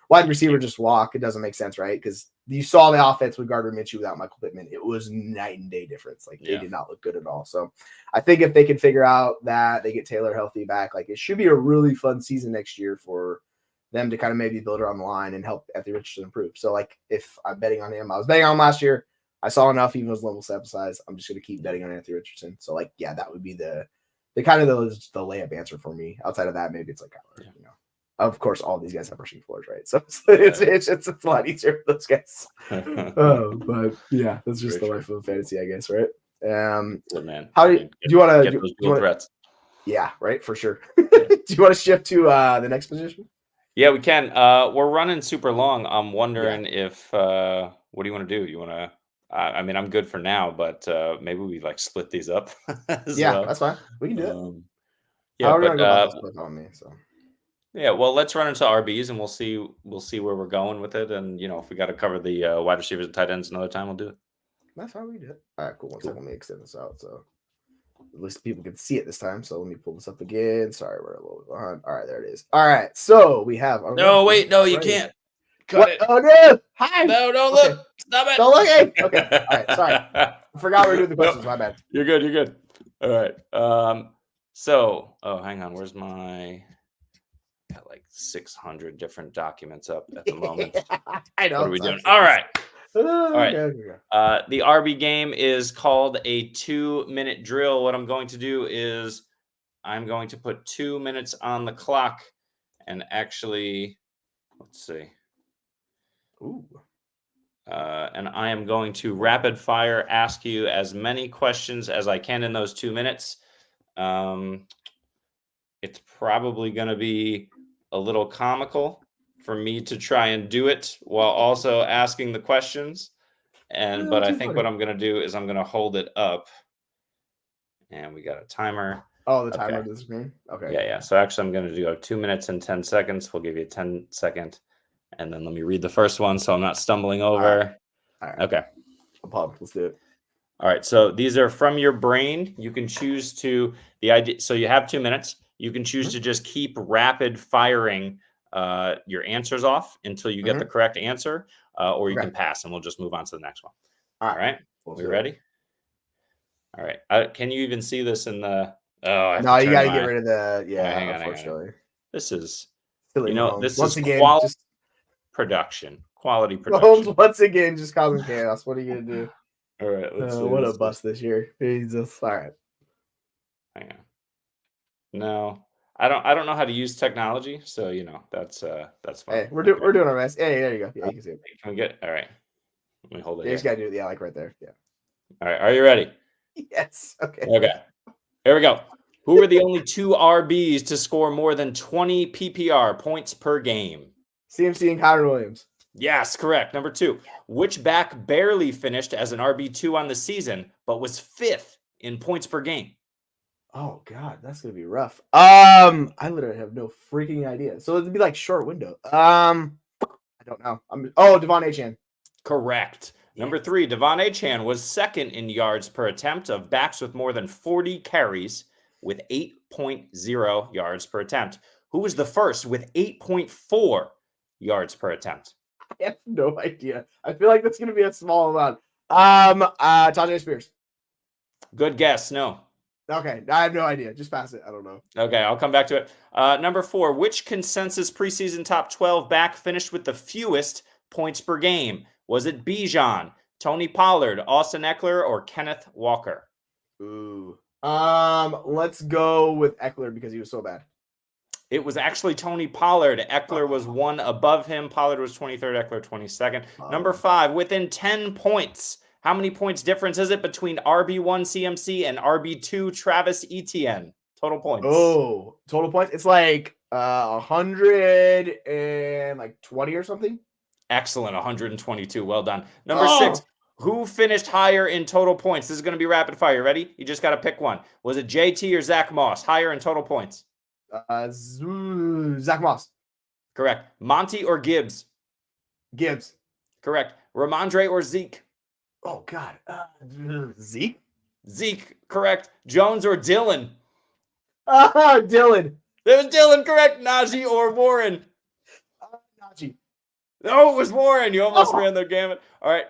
wide receiver just walk. It doesn't make sense, right? Because you saw the offense with Gardner Minshew without Michael Pittman. It was night and day difference. Like they did not look good at all. So I think if they can figure out that, they get Taylor healthy back, like it should be a really fun season next year for them to kind of maybe build around the line and help Anthony Richardson improve. So like if I'm betting on him, I was betting on him last year. I saw enough, even his level sample size. I'm just going to keep betting on Anthony Richardson. So like, yeah, that would be the kind of the layup answer for me. Outside of that, maybe it's like Kyler, Of course, all these guys have rushing floors, right? So it's a lot easier for those guys. But yeah, that's just the life of fantasy, I guess, right? Man. How do you want to get those dual threats? Yeah, right, for sure. Do you want to shift to the next position? Yeah, we can. We're running super long. I'm wondering if what do you want to do? You want to? I mean, I'm good for now, but maybe we like split these up as Yeah, well. that's fine. We can do it. Yeah, However you want but to go about this, on me. So yeah, well, let's run into RBs and we'll see where we're going with it. And if we got to cover the wide receivers and tight ends another time, we'll do it. that's how we do it. All right, cool. One second, let me extend this out. So At least people can see it this time. So let me pull this up again. Sorry, we're a little behind. All right, there it is. All right, so we have. No, wait, no, you can't. Cut What? it. Oh no! Hi. No, don't Okay. look. Stop it. Don't look. Okay. All right. Sorry. I forgot we were doing the questions. My bad. You're good. You're good. All right. Hang on. Where's my? Got like 600 different documents up at the moment. I know. What are we doing? All right. All right. Okay. The RB game is called a 2-minute drill. What I'm going to do is I'm going to put 2 minutes on the clock, and actually, let's see. Ooh. And I am going to rapid fire ask you as many questions as I can in those 2 minutes. It's probably going to be a little comical for me to try and do it while also asking the questions. But I think what I'm going to do is I'm going to hold it up. And we got a timer. Oh, the timer of the screen? Okay. Yeah. So actually, I'm going to do 2 minutes and 10 seconds. We'll give you a 10-second. And then let me read the first one so I'm not stumbling over. All right. Okay. I'm pumped. Let's do it. All right. So these are from your brain. You can choose to the idea. So you have 2 minutes. You can choose to just keep rapid firing your answers off until you get the correct answer, or you can pass, and we'll just move on to the next one. All right. We ready? All right. Can you even see this in the? Oh, no, you got to get rid of the. Yeah, hang on, unfortunately. This is, Silly this once is again, quality just production. Quality Mahomes production. once again just causing chaos. What are you gonna do? All right. Let's see. What a bust this year. Jesus. All right. Hang on. No, I don't know how to use technology, so that's fine. Hey, we're doing our best. Hey, there you go. Yeah, you can see it. Can we get all right? Let me hold it. You just gotta do it. Yeah, like right there. Yeah. All right. Are you ready? Yes. Okay. Okay. Here we go. Who were the only 2 RBs to score more than 20 PPR points per game? CMC and Kyren Williams. Yes, correct. Number 2. Which back barely finished as an RB2 on the season, but was 5th in points per game? Oh God, that's gonna be rough. I literally have no freaking idea. So it'd be like short window. I don't know. Devon Achane. Correct. Number 3, Devon Achane was 2nd in yards per attempt of backs with more than 40 carries with 8.0 yards per attempt. Who was the first with 8.4 yards per attempt? I have no idea. I feel like that's gonna be a small amount. Tajay Spears. Good guess. No. Okay, I have no idea. Just pass it. I don't know. Okay, I'll come back to it. Number 4, which consensus preseason top 12 back finished with the fewest points per game? Was it Bijan, Tony Pollard, Austin Eckler, or Kenneth Walker? Ooh. Let's go with Eckler because he was so bad. It was actually Tony Pollard. Eckler was 1 above him. Pollard was 23rd, Eckler 22nd. Number 5, within 10 points. How many points difference is it between RB1 CMC and RB2 Travis Etienne? Total points. Oh, total points. It's like 120 or something. Excellent. 122. Well done. Number 6. Who finished higher in total points? This is going to be rapid fire. Ready? You just got to pick one. Was it JT or Zach Moss? Higher in total points. Zach Moss. Correct. Monty or Gibbs? Gibbs. Correct. Ramondre or Zeke? Oh, God. Zeke? Zeke. Correct. Jones or Dylan? Dylan. It was Dylan. Correct. Najee or Warren? Najee. No, it was Warren. You almost ran the gamut. All right.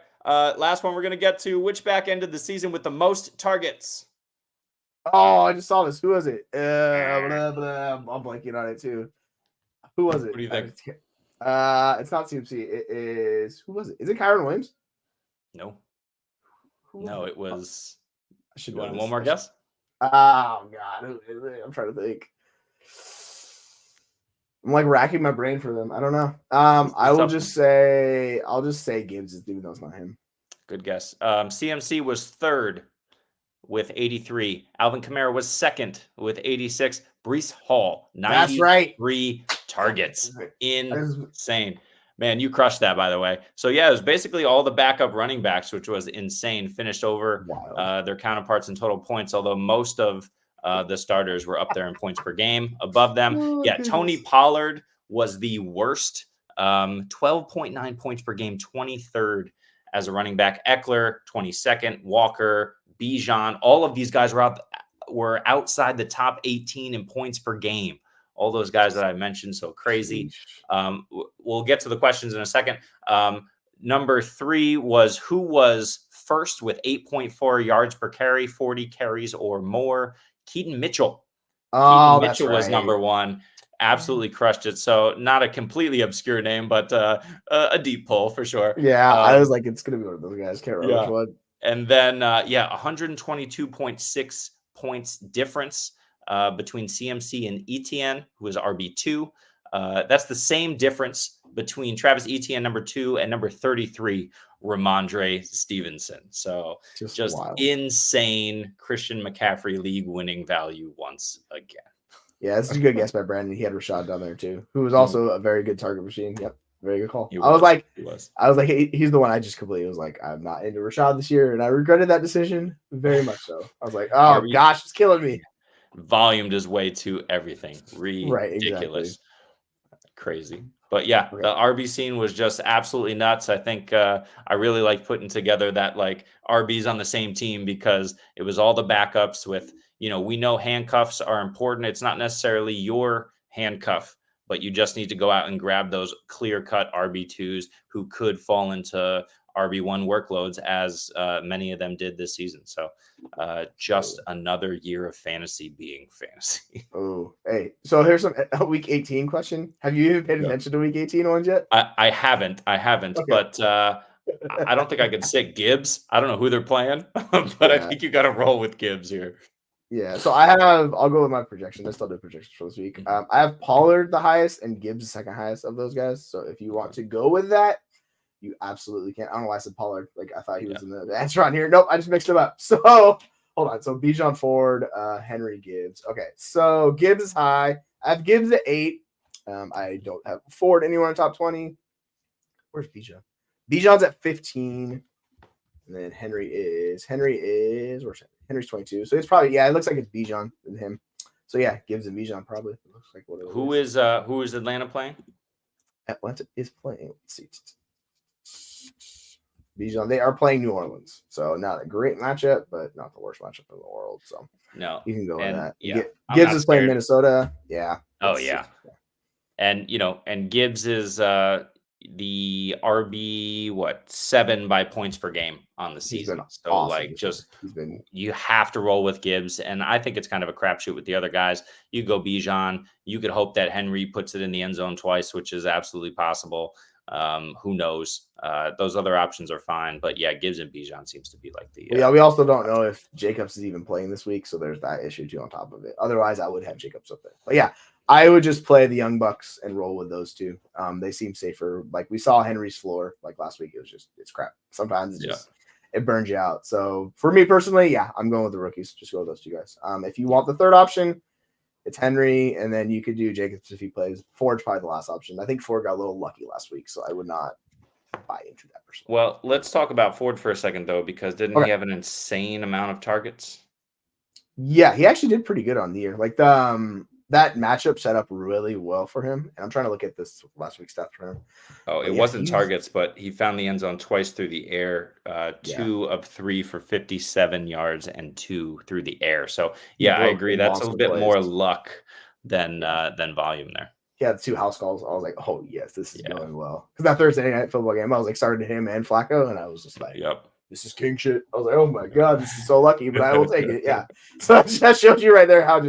Last one we're going to get to. Which back ended the season with the most targets? Oh, I just saw this. Who was it? I'm blanking on it, too. Who was it? What do you think? It's not CMC. It is... Who was it? Is it Kyren Williams? No. No, it was... I should you want know one more guess? Oh, God. I'm trying to think. I'm like racking my brain for them. I don't know. I'll just say Gibbs, even though it's not him. Good guess. CMC was 3rd with 83. Alvin Kamara was 2nd with 86. Breece Hall, 93 targets. Insane. Man, you crushed that, by the way. So, yeah, it was basically all the backup running backs, which was insane, finished over their counterparts in total points, although most of the starters were up there in points per game above them. Tony Pollard was the worst, 12.9 points per game, 23rd as a running back. Eckler, 22nd. Walker, Bijan, all of these guys were were outside the top 18 in points per game. All those guys that I mentioned, so crazy. We'll get to the questions in a second. Number 3 was who was first with 8.4 yards per carry, 40 carries or more. Keaton Mitchell. Oh, Keaton Mitchell was number 1. Absolutely crushed it. So not a completely obscure name, but a deep pull for sure. Yeah, I was like, it's going to be one of those guys. Can't remember which one. And then, 122.6 points difference between CMC and Etienne, who is RB2. That's the same difference between Travis Etienne, number 2, and number 33, Ramondre Stevenson. So just insane Christian McCaffrey league winning value once again. Yeah, this is a good guess by Brandon. He had Rashad down there too, who was also a very good target machine. Yep, very good call. I was like, he's the one I just completely was like, I'm not into Rashad this year, and I regretted that decision very much. So I was like, oh gosh, it's killing me. Volumed his way to everything. Ridiculous. Right, exactly. Crazy. But yeah, the RB scene was just absolutely nuts. I think I really like putting together that like RBs on the same team because it was all the backups with, we know handcuffs are important. It's not necessarily your handcuff, but you just need to go out and grab those clear-cut RB2s who could fall into RB1 workloads as many of them did this season. So just another year of fantasy being fantasy. Oh, hey. So here's a week 18 question. Have you even paid attention to week 18 ones yet? I haven't, okay. But I don't think I could sit Gibbs. I don't know who they're playing, but I think you got to roll with Gibbs here. Yeah, so I'll go with my projection. I still do projections for this week. I have Pollard the highest and Gibbs the second highest of those guys. So if you want to go with that, you absolutely can. I don't know why I said Pollard. Like I thought he was in the answer on here. Nope, I just mixed him up. So hold on. So Bijan Ford, Henry Gibbs. Okay, so Gibbs is high. I have Gibbs at 8. I don't have Ford anywhere in top 20. Where's Bijan? Bijan's at 15. And then Henry is where's Henry's 22. So it's probably it looks like it's Bijan and him. So yeah, Gibbs and Bijan probably. It looks like what it who is Atlanta playing? Atlanta is playing. Let's see. Bijan, they are playing New Orleans. So not a great matchup, but not the worst matchup in the world. So no, you can go with that. Yeah, Gibbs is playing Minnesota. Yeah. Oh yeah. And and Gibbs is the RB 7 by points per game on the season. So awesome. You have to roll with Gibbs, and I think it's kind of a crapshoot with the other guys. You go Bijan. You could hope that Henry puts it in the end zone twice, which is absolutely possible. Who knows? Those other options are fine, but yeah, Gibbs and Bijan seems to be like the. We also don't know if Jacobs is even playing this week, so there's that issue too on top of it. Otherwise, I would have Jacobs up there. But yeah, I would just play the Young Bucks and roll with those two. They seem safer. Like we saw Henry's floor like last week. It's crap. Sometimes it burns you out. So for me personally, I'm going with the rookies. Just go with those two guys. If you want the third option, it's Henry, and then you could do Jacobs if he plays. Ford's probably the last option. I think Ford got a little lucky last week, so I would not buy into that personally. Well, let's talk about Ford for a second, though, because didn't he have an insane amount of targets? Yeah, he actually did pretty good on the year. Like that matchup set up really well for him. And I'm trying to look at this last week's stats for him. Oh, it wasn't targets, but he found the end zone twice through the air, 2 of 3 for 57 yards and 2 through the air. So I agree. That's a little bit more luck than volume there. He had 2 house calls. I was like, oh yes, this is going well. Because that Thursday night football game, I was like started him and Flacco, and I was just like, this is king shit. I was like, oh my god, this is so lucky, but I will take it. Yeah. So that shows you right there how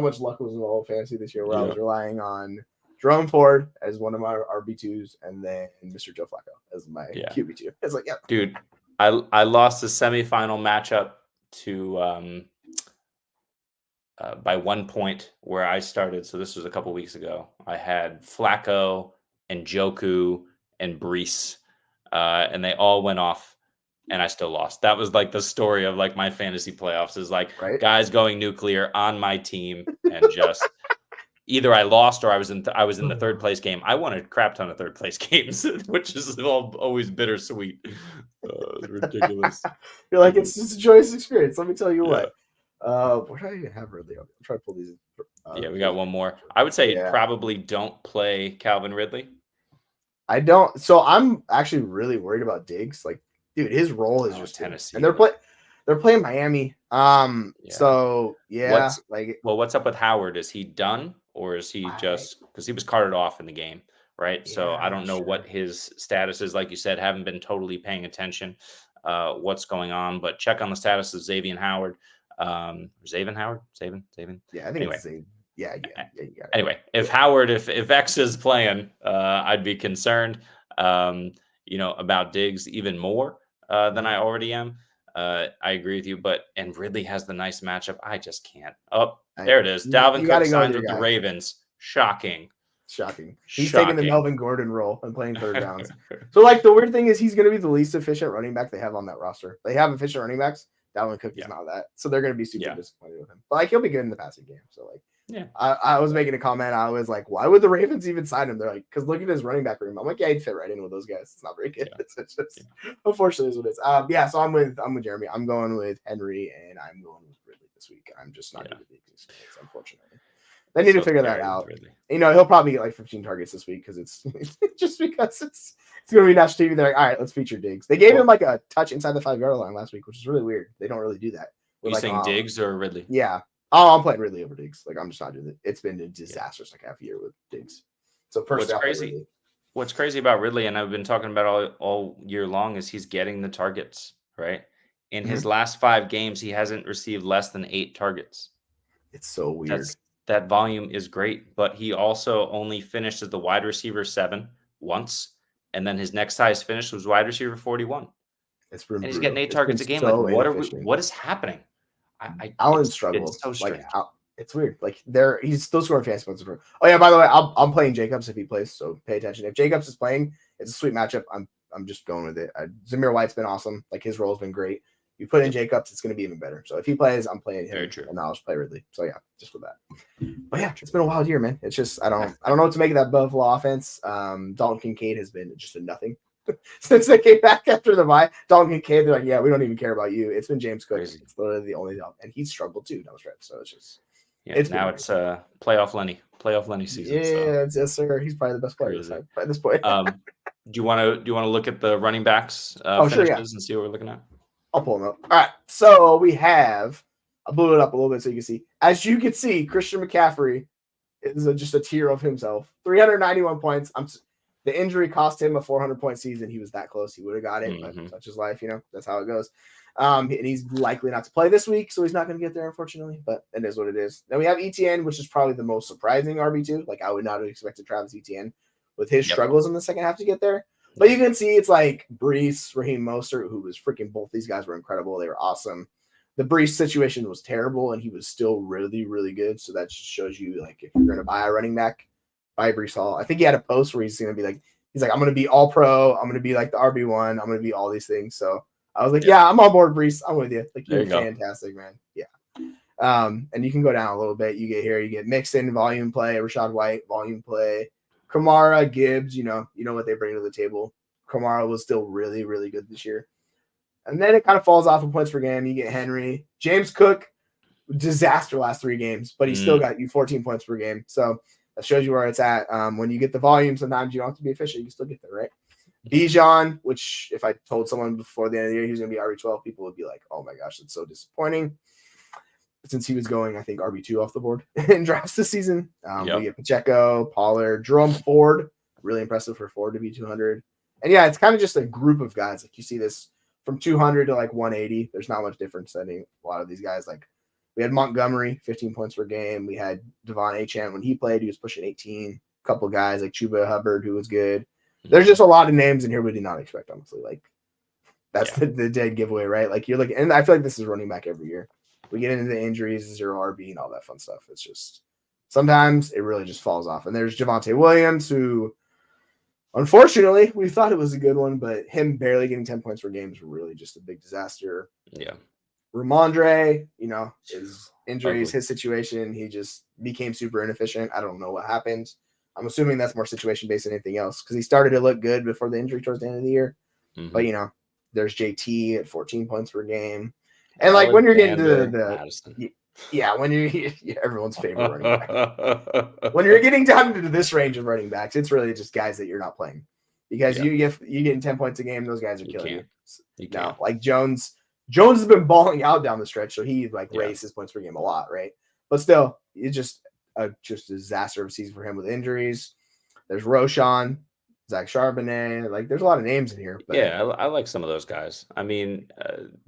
much luck was involved in fantasy this year, where I was relying on Jerome Ford as one of my RB2s, and then Mr. Joe Flacco as my QB2. It's like, dude, I lost the semifinal matchup to by 1 point where I started. So this was a couple weeks ago. I had Flacco and Njoku and Brees, and they all went off. And I still lost. That was like the story of like my fantasy playoffs is like guys going nuclear on my team, and just either I lost or I was in the third place game. I won a crap ton of third place games, which is always bittersweet. It's ridiculous. You're like, it's a joyous experience. Let me tell you what. What do I even have Ridley? I'm trying to pull these. We got one more. I would say probably don't play Calvin Ridley. I don't. So I'm actually really worried about Diggs. Like, dude, his role is just Tennessee, and They're playing Miami. Yeah. So yeah, what's up with Howard? Is he done, or is he just because he was carted off in the game, right? So I don't know what his status is. Like you said, haven't been totally paying attention. What's going on? But check on the status of Xavier Howard. Xavier Howard, Xavier. Yeah, I think it's Xavier. Yeah, you got it. Anyway, if Howard, if X is playing, I'd be concerned. About Diggs even more than I already am. I agree with you, and Ridley has the nice matchup. I just can't. Oh, there it is. Dalvin Cook signs with the Ravens. Shocking. He's taking the Melvin Gordon role and playing third downs. So, like, the weird thing is he's going to be the least efficient running back they have on that roster. They have efficient running backs. Dalvin Cook is not that. So they're going to be super disappointed with him. But, like, he'll be good in the passing game. So, like, I was making a comment. I was like, why would the Ravens even sign him? They're like, because look at his running back room. I'm like, yeah, he'd fit right in with those guys. It's not very good. Yeah. It's just, unfortunately, is what it is. So I'm with Jeremy. I'm going with Henry, and I'm going with Ridley this week. I'm just not going to be experience, unfortunately. They need to figure that out. He'll probably get like 15 targets this week because it's just because it's going to be national TV. They're like, all right, let's feature Diggs. They gave him like a touch inside the 5-yard line last week, which is really weird. They don't really do that. You saying Diggs or Ridley? Yeah. Oh, I'm playing Ridley over Diggs. Like, I'm just not doing it. It's been a disastrous like half a year with Diggs. So personally, what's crazy about Ridley, and I've been talking about all year long, is he's getting the targets, right? In his last 5 games, he hasn't received less than 8 targets. It's so weird. That volume is great, but he also only finished as the wide receiver 7 once, and then his next highest finish was wide receiver 41. And he's getting 8 targets a game. So like, what is happening? Allen struggles. It's so it's weird. Like he's still scoring fantasy points. Oh yeah, by the way, I'm playing Jacobs if he plays, so pay attention. If Jacobs is playing, it's a sweet matchup. I'm just going with it. Zamir White's been awesome. Like his role's been great. You put in Jacobs, it's going to be even better. So if he plays, I'm playing him, and I'll just play Ridley. So yeah, just with that. But yeah, it's been a wild year, man. It's just I don't know what to make of that Buffalo offense. Dalton Kincaid has been just a nothing since they came back after the bye. Dalton Kincaid, they're like, yeah, we don't even care about you. It's been James Cook. Crazy. It's literally the only job, and he's struggled too down the stretch. So it's just it's playoff Lenny season. Yeah, yes, sir. He's probably the best player at this point. Do you want to look at the running backs finishes and see what we're looking at? I'll pull them up. All right. So we have, I blew it up a little bit so you can see. As you can see, Christian McCaffrey is just a tier of himself. 391 points. The injury cost him a 400-point season. He was that close. He would have got it, but such is life. That's how it goes. And he's likely not to play this week, so he's not going to get there, unfortunately. But it is what it is. Then we have ETN, which is probably the most surprising RB2. Like I would not have expected Travis Etienne with his struggles in the second half to get there. But you can see it's like Brees, Raheem Mostert, who was freaking both these guys were incredible. They were awesome. The Brees situation was terrible, and he was still really, really good. So that just shows you, like, if you're going to buy a running back, buy Brees Hall. I think he had a post where he's going to be like, I'm going to be all pro. I'm going to be like the RB1. I'm going to be all these things. So I was like, yeah, I'm on board, Brees. I'm with you. Like, you're fantastic, man. Yeah. And you can go down a little bit. You get Mixon, volume play, Rachaad White, volume play. Kamara, Gibbs, you know what they bring to the table. Kamara was still really, really good this year. And then it kind of falls off in points per game. You get Henry. James Cook, disaster last 3 games, but he still got you 14 points per game. So that shows you where it's at. When you get the volume, sometimes you don't have to be efficient. You can still get there, right? Bijan, which if I told someone before the end of the year he was going to be RB12, people would be like, oh my gosh, that's so disappointing. Since he was going, I think, RB2 off the board in drafts this season. We get Pacheco, Pollard, Jerome Ford. Really impressive for Ford to be 200. And yeah, it's kind of just a group of guys. Like you see this from 200 to like 180. There's not much difference in a lot of these guys. Like we had Montgomery, 15 points per game. We had Devon Achane when he played. He was pushing 18. A couple guys like Chuba Hubbard, who was good. There's just a lot of names in here we did not expect, honestly. Like that's the dead giveaway, right? Like you're looking, and I feel like this is running back every year. We get into the injuries, 0 RB, and all that fun stuff. It's just sometimes it really just falls off. And there's Javonte Williams, who unfortunately we thought it was a good one, but him barely getting 10 points per game is really just a big disaster. Yeah. Ramondre, his injuries, his situation, he just became super inefficient. I don't know what happened. I'm assuming that's more situation based than anything else because he started to look good before the injury towards the end of the year. But there's JT at 14 points per game. And like when you're getting to when you're everyone's favorite running back. When you're getting down to this range of running backs, it's really just guys that you're not playing because you getting 10 points a game. Those guys are killing you. No, like Jones Jones has been balling out down the stretch, so he like Yeah. raised his points per game a lot, right? But still, it's just a disaster of a season for him with injuries. There's Roshan, Zach Charbonnet. Like, there's a lot of names in here. But Yeah, I like some of those guys. I mean,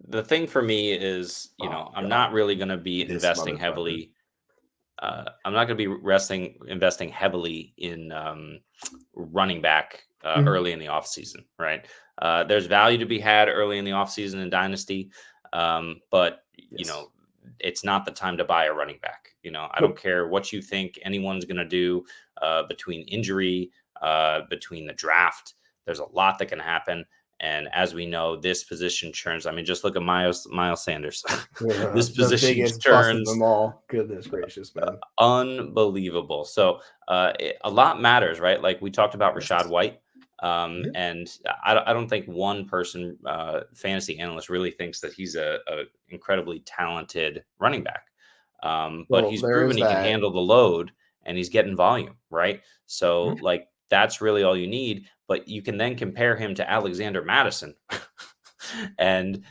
the thing for me is, I'm God, not really going to be this investing motherfucker. heavily. I'm not going to be investing heavily in running back early in the offseason, right? There's value to be had early in the offseason in Dynasty, but, it's not the time to buy a running back. I don't care what you think anyone's going to do between injury, between the draft. There's a lot that can happen. And as we know, this position churns. I mean, just look at Miles Sanders. This the position biggest bust of churns them all. Goodness gracious, man. unbelievable. So a lot matters, right? Like we talked about Rashad White. Yeah. And I don't think one person, fantasy analyst, really thinks that he's a incredibly talented running back. But Well, he's there proven is he can that. handle the load and he's getting volume, right? So Mhm. like that's really all you need. But you can then compare him to Alexander Madison. And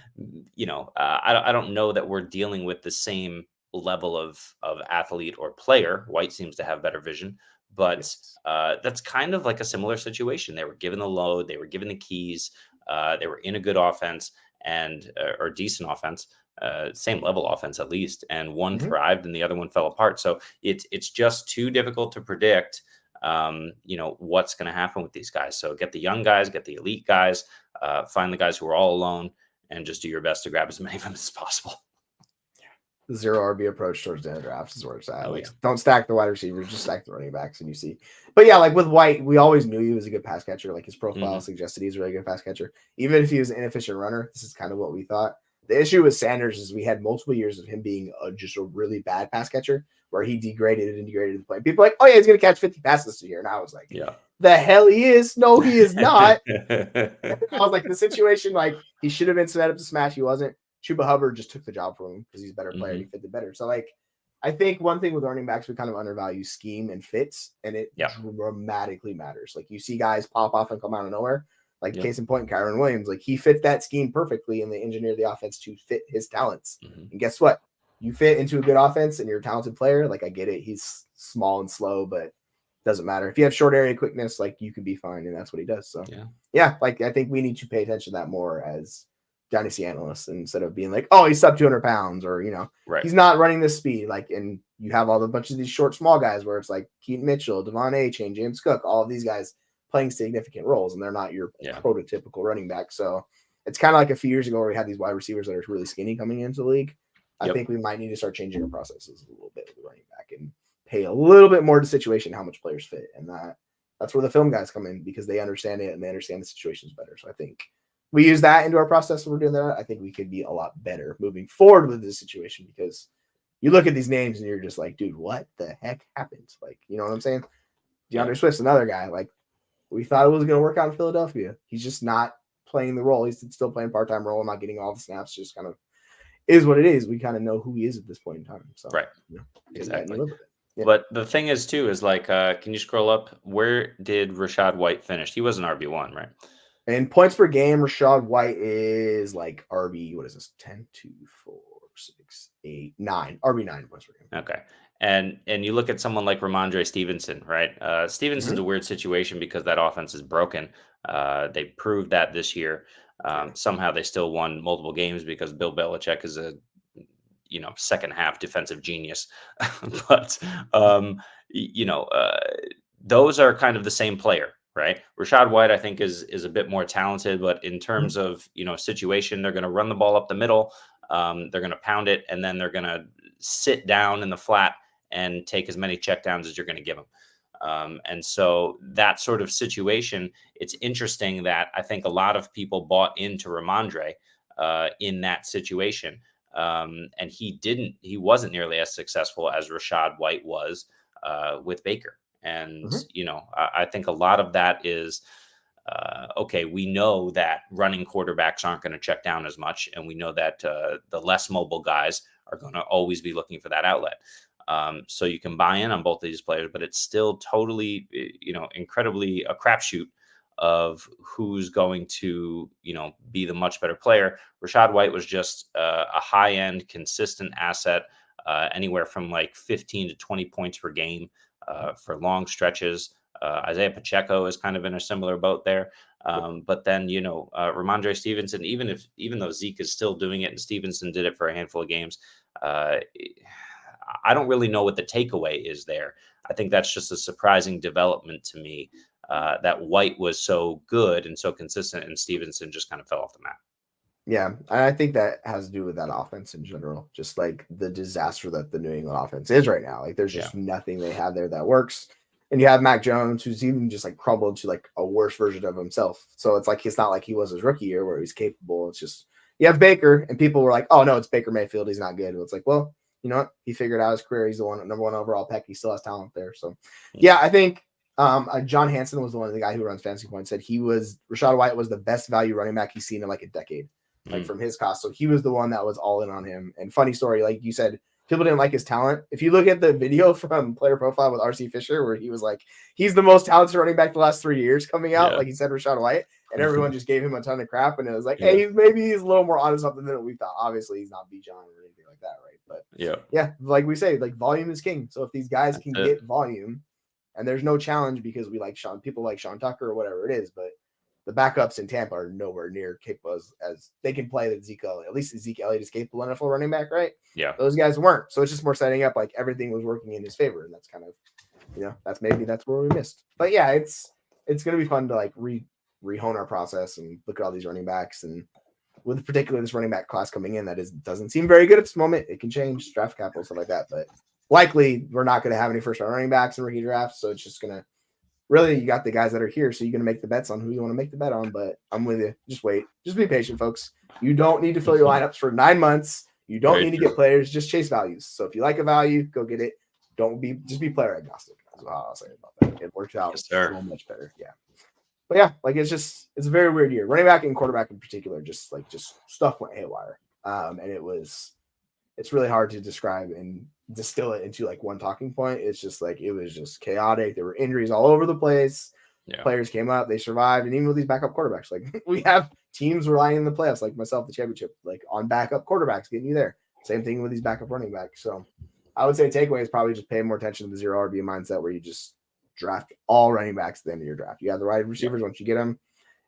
I don't know that we're dealing with the same level of athlete or player. White seems to have better vision, but Yes. that's kind of like a similar situation. They were given the load, they were given the keys, they were in a good offense and or decent offense, same level offense at least, and one Mhm. thrived and the other one fell apart. So it's just too difficult to predict. What's going to happen with these guys. So get the young guys, get the elite guys, find the guys who are all alone, and just do your best to grab as many of them as possible. The zero RB approach towards the end of drafts is where it's at. Oh, Like, yeah. don't stack the wide receivers, just stack the running backs, and you see. But yeah, like with White, we always knew he was a good pass catcher. Like his profile suggested he's a really good pass catcher. Even if he was an inefficient runner, this is kind of what we thought. The issue with Sanders is we had multiple years of him being just a really bad pass catcher, where he degraded the play. People are like, oh yeah, he's gonna catch 50 passes a year, and I was like, Yeah. the hell he is? No, he is not. I was like, the situation, like he should have been set up to smash. He wasn't. Chuba Hubbard just took the job from him because he's a better player and he fit the better. So, like, I think one thing with running backs, we kind of undervalue scheme and fits, and it dramatically matters. Like, you see guys pop off and come out of nowhere. Like, case in point, Kyron Williams. Like, he fit that scheme perfectly, and they engineered the offense to fit his talents. And guess what? You fit into a good offense and you're a talented player. Like, I get it. He's small and slow, but doesn't matter. If you have short area quickness, like, you can be fine, and that's what he does. So, yeah, like, I think we need to pay attention to that more as dynasty analysts instead of being like, oh, he's sub 200 pounds or, he's not running this speed. Like, and you have all the bunch of these short, small guys where it's like Keaton Mitchell, Devon Achane, James Cook, all of these guys playing significant roles, and they're not your prototypical running back. So it's kind of like a few years ago where we had these wide receivers that are really skinny coming into the league. I think we might need to start changing our processes a little bit with the running back and pay a little bit more to situation how much players fit. And that's where the film guys come in because they understand it and they understand the situations better. So I think we use that into our process when we're doing that. I think we could be a lot better moving forward with this situation because you look at these names and you're just like, dude, what the heck happened? Like, you know what I'm saying? DeAndre Swift's another guy. Like, we thought it was going to work out in Philadelphia. He's just not playing the role. He's still playing part-time role and not getting all the snaps. Just kind of is what it is. We kind of know who he is at this point in time. So, exactly. But the thing is, too, is like, can you scroll up? Where did Rashad White finish? He was an RB1, right? And points per game, Rashad White is like RB, what is this? 10, 2, 4, 6, 8, 9. RB9 points per game. Okay. And you look at someone like Ramondre Stevenson, right? Stevenson's a weird situation because that offense is broken. They proved that this year. Somehow they still won multiple games because Bill Belichick is a second half defensive genius. But those are kind of the same player. Right. Rashad White, I think, is a bit more talented, but in terms of, situation, they're going to run the ball up the middle. They're going to pound it, and then they're going to sit down in the flat and take as many checkdowns as you're going to give them. And so that sort of situation, it's interesting that I think a lot of people bought into Ramondre in that situation. And he wasn't nearly as successful as Rashad White was with Baker. And, I think a lot of that is, okay, we know that running quarterbacks aren't going to check down as much. And we know that the less mobile guys are going to always be looking for that outlet. So you can buy in on both of these players, but it's still totally, incredibly a crapshoot of who's going to, be the much better player. Rachaad White was just a high end, consistent asset, anywhere from like 15 to 20 points per game for long stretches. Isaiah Pacheco is kind of in a similar boat there. But then, Ramondre Stevenson, even though Zeke is still doing it and Stevenson did it for a handful of games, I don't really know what the takeaway is there. I think that's just a surprising development to me, that White was so good and so consistent and Stevenson just kind of fell off the map. Yeah, and I think that has to do with that offense in general, just like the disaster that the New England offense is right now. Like there's just nothing they have there that works. And you have Mac Jones, who's even just like crumbled to like a worse version of himself. So it's like it's not like he was his rookie year where he's capable. It's just you have Baker, and people were like, "Oh no, it's Baker Mayfield. He's not good." But it's like, well, you know what? He figured out his career. He's the number one overall pick. He still has talent there. So yeah, I think John Hansen was the guy who runs Fantasy Points, said Rachaad White was the best value running back he's seen in like a decade, like from his cost. So he was the one that was all in on him. And funny story, like you said, people didn't like his talent. If you look at the video from Player Profile with RC Fisher, where he was like, he's the most talented running back the last 3 years coming out, like he said, Rachaad White, and everyone just gave him a ton of crap. And it was like, hey, maybe he's a little more onto something than we thought. Obviously, he's not Bijan or anything like that, right? But yeah, like we say, like volume is king. So if these guys can get volume, and there's no challenge because we like people like Sean Tucker or whatever it is, but the backups in Tampa are nowhere near capable as they can play the Zeke Elliott. At least Zeke Elliott is capable NFL running back, right? Yeah. Those guys weren't. So it's just more setting up like everything was working in his favor. And that's kind of, that's where we missed. But yeah, it's going to be fun to like re-hone our process and look at all these running backs. And with particularly this running back class coming in, doesn't seem very good at this moment. It can change draft capital, stuff like that. But likely we're not going to have any first round running backs in rookie drafts. So it's just going to, really, you got the guys that are here, so you're going to make the bets on who you want to make the bet on. But I'm with you. Just wait. Just be patient, folks. You don't need to fill your lineups for 9 months. You don't need to get players. Just chase values. So if you like a value, go get it. Just be player agnostic. That's what I'll say about that. It works out so much better. Yeah. But yeah, like it's a very weird year. Running back and quarterback in particular, just stuff went haywire. And it's really hard to describe and distill it into like one talking point. It's just like it was just chaotic. There were injuries all over the place. Players came up, they survived, and even with these backup quarterbacks, like we have teams relying in the playoffs, like myself, the championship, like on backup quarterbacks getting you there. Same thing with these backup running backs. So I would say takeaway is probably just pay more attention to the zero RB mindset, where you just draft all running backs at the end of your draft. You have the right receivers once you get them,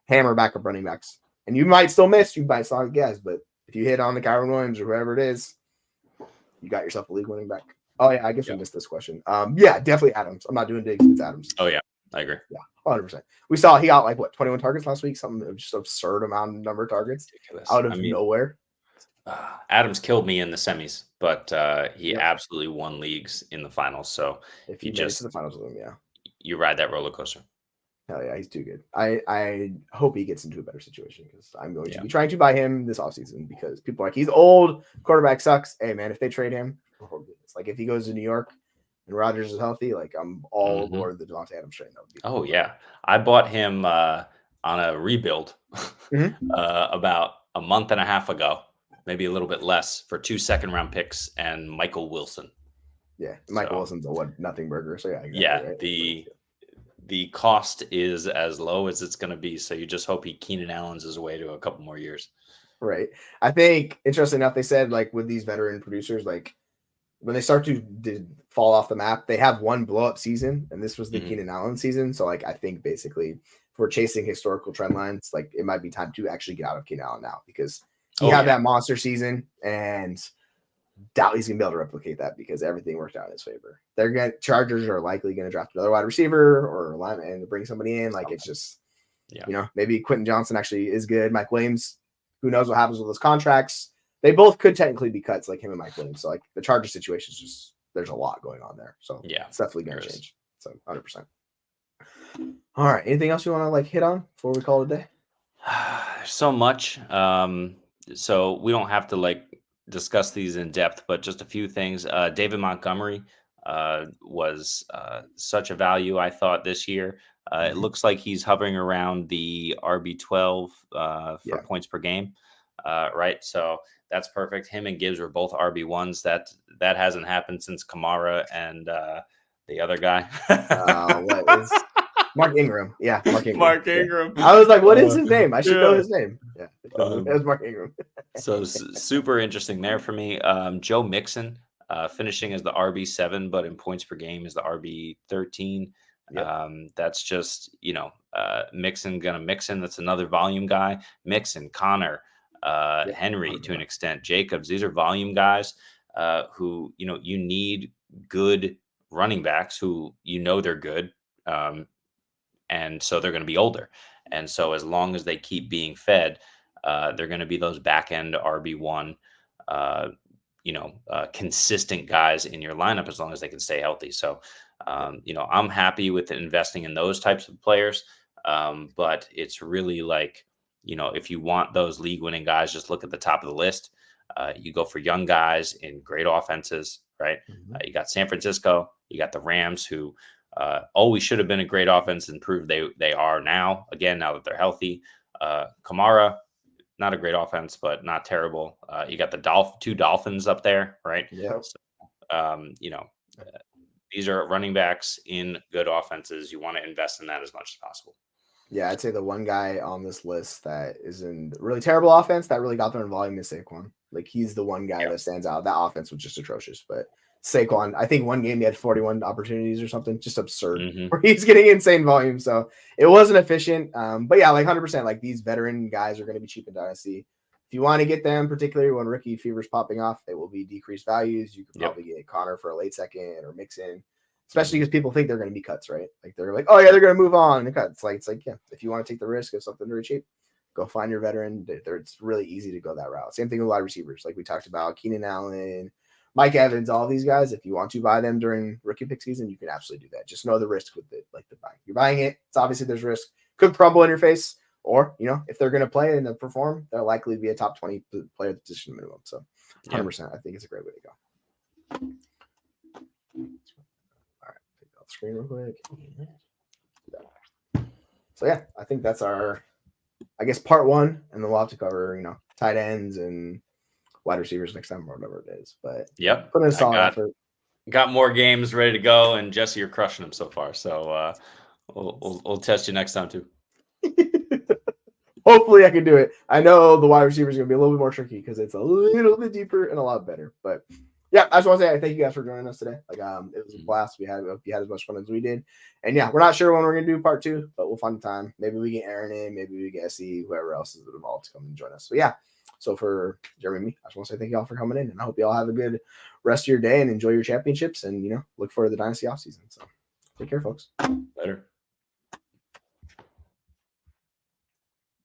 hammer backup running backs, and you might still miss. You might still guess, but if you hit on the Kyron Williams or whoever it is, you got yourself a league winning back. Oh yeah, I guess we missed this question. Yeah, definitely Adams. I'm not doing Diggs. It's Adams. Oh yeah, I agree. Yeah, 100%. We saw he got like 21 targets last week. Something just absurd number of targets out of nowhere. Adams killed me in the semis, but he absolutely won leagues in the finals. So if you just to the finals with him, you ride that roller coaster. Hell yeah, he's too good. I hope he gets into a better situation, because I'm going to be trying to buy him this offseason, because people are like, he's old, quarterback sucks. Hey man, if they trade him, it's like if he goes to New York and Rodgers is healthy, like I'm all aboard the Devontae Adams train. Oh yeah, I bought him on a rebuild about a month and a half ago, maybe a little bit less, for 2 second-round picks and Michael Wilson. Yeah, Michael Wilson's a nothing burger. So the cost is as low as it's going to be. So you just hope he Keenan Allen's his way to a couple more years. Right. I think, interesting enough, they said like with these veteran producers, like when they start to fall off the map, they have one blow up season, and this was the Keenan Allen season. So like, I think basically if we're chasing historical trend lines, like it might be time to actually get out of Keenan Allen now, because he had that monster season, and doubt he's gonna be able to replicate that, because everything worked out in his favor. Chargers are likely gonna draft another wide receiver or lineman and bring somebody in. Like it's just, maybe Quentin Johnson actually is good. Mike Williams, who knows what happens with those contracts? They both could technically be cuts, like him and Mike Williams. So like the Chargers situation is just, there's a lot going on there. So it's definitely gonna change. So 100%. All right. Anything else you want to like hit on before we call it a day? So much. So we don't have to like discuss these in depth, but just a few things. David Montgomery was such a value, I thought, this year. It looks like he's hovering around the RB12 for points per game, right? So that's perfect. Him and Gibbs were both RB1s. That hasn't happened since Kamara and the other guy. Mark Ingram. Yeah, Mark Ingram. Mark Yeah. Ingram. I was like, what is his name? I should know Yeah. his name. Yeah, it was Mark Ingram. So super interesting there for me. Joe Mixon finishing as the RB7, but in points per game is the RB13. Yep. That's just, Mixon gonna Mixon. That's another volume guy. Mixon, Connor, Yep. Henry to an extent, Jacobs. These are volume guys who, you need good running backs who they're good. And so they're going to be older. And so as long as they keep being fed, they're going to be those back end RB1, consistent guys in your lineup as long as they can stay healthy. So, I'm happy with investing in those types of players. But it's really like, if you want those league winning guys, just look at the top of the list. You go for young guys in great offenses, right? Mm-hmm. You got San Francisco, you got the Rams who always should have been a great offense and proved they are now, again, now that they're healthy. Kamara, not a great offense, but not terrible. You got the two Dolphins up there, right? Yeah. So, these are running backs in good offenses. You want to invest in that as much as possible. Yeah, I'd say the one guy on this list that is in really terrible offense that really got there in volume is Saquon. Like, he's the one guy that stands out. That offense was just atrocious, but Saquon, I think one game he had 41 opportunities or something, just absurd, where he's getting insane volume. So it wasn't efficient. But yeah, like 100%, like these veteran guys are going to be cheap in Dynasty. If you want to get them, particularly when rookie fever's popping off, they will be decreased values. You could probably get Connor for a late second or Mixon, especially because people think they're going to be cuts, right? Like they're like, oh yeah, they're going to move on and cut. It's like, yeah, if you want to take the risk of something very cheap, go find your veteran. It's really easy to go that route. Same thing with wide receivers, like we talked about, Keenan Allen, Mike Evans, all these guys. If you want to buy them during rookie pick season, you can absolutely do that. Just know the risk with it, like the buying. You're buying it. It's obviously there's risk. Could crumble in your face, or if they're going to play and perform, they'll likely be a top 20 player at the position minimum. So, 100%, I think it's a great way to go. All right, take off the screen real quick. So yeah, I think that's our, I guess, part one, and then we'll have to cover tight ends and wide receivers next time or whatever it is. But put in a solid effort. Got more games ready to go, and Jesse, you're crushing them so far. So we'll test you next time too. Hopefully I can do it. I know the wide receiver is going to be a little bit more tricky because it's a little bit deeper and a lot better. But yeah, I just want to say thank you guys for joining us today. Like, it was a blast. We had as much fun as we did. And yeah, we're not sure when we're going to do part 2, but we'll find the time. Maybe we get Aaron in, maybe we get SE, whoever else is involved to come and join us. So yeah. So for Jeremy and me, I just want to say thank you all for coming in, and I hope you all have a good rest of your day and enjoy your championships, and look forward to the Dynasty offseason. So take care, folks. Later.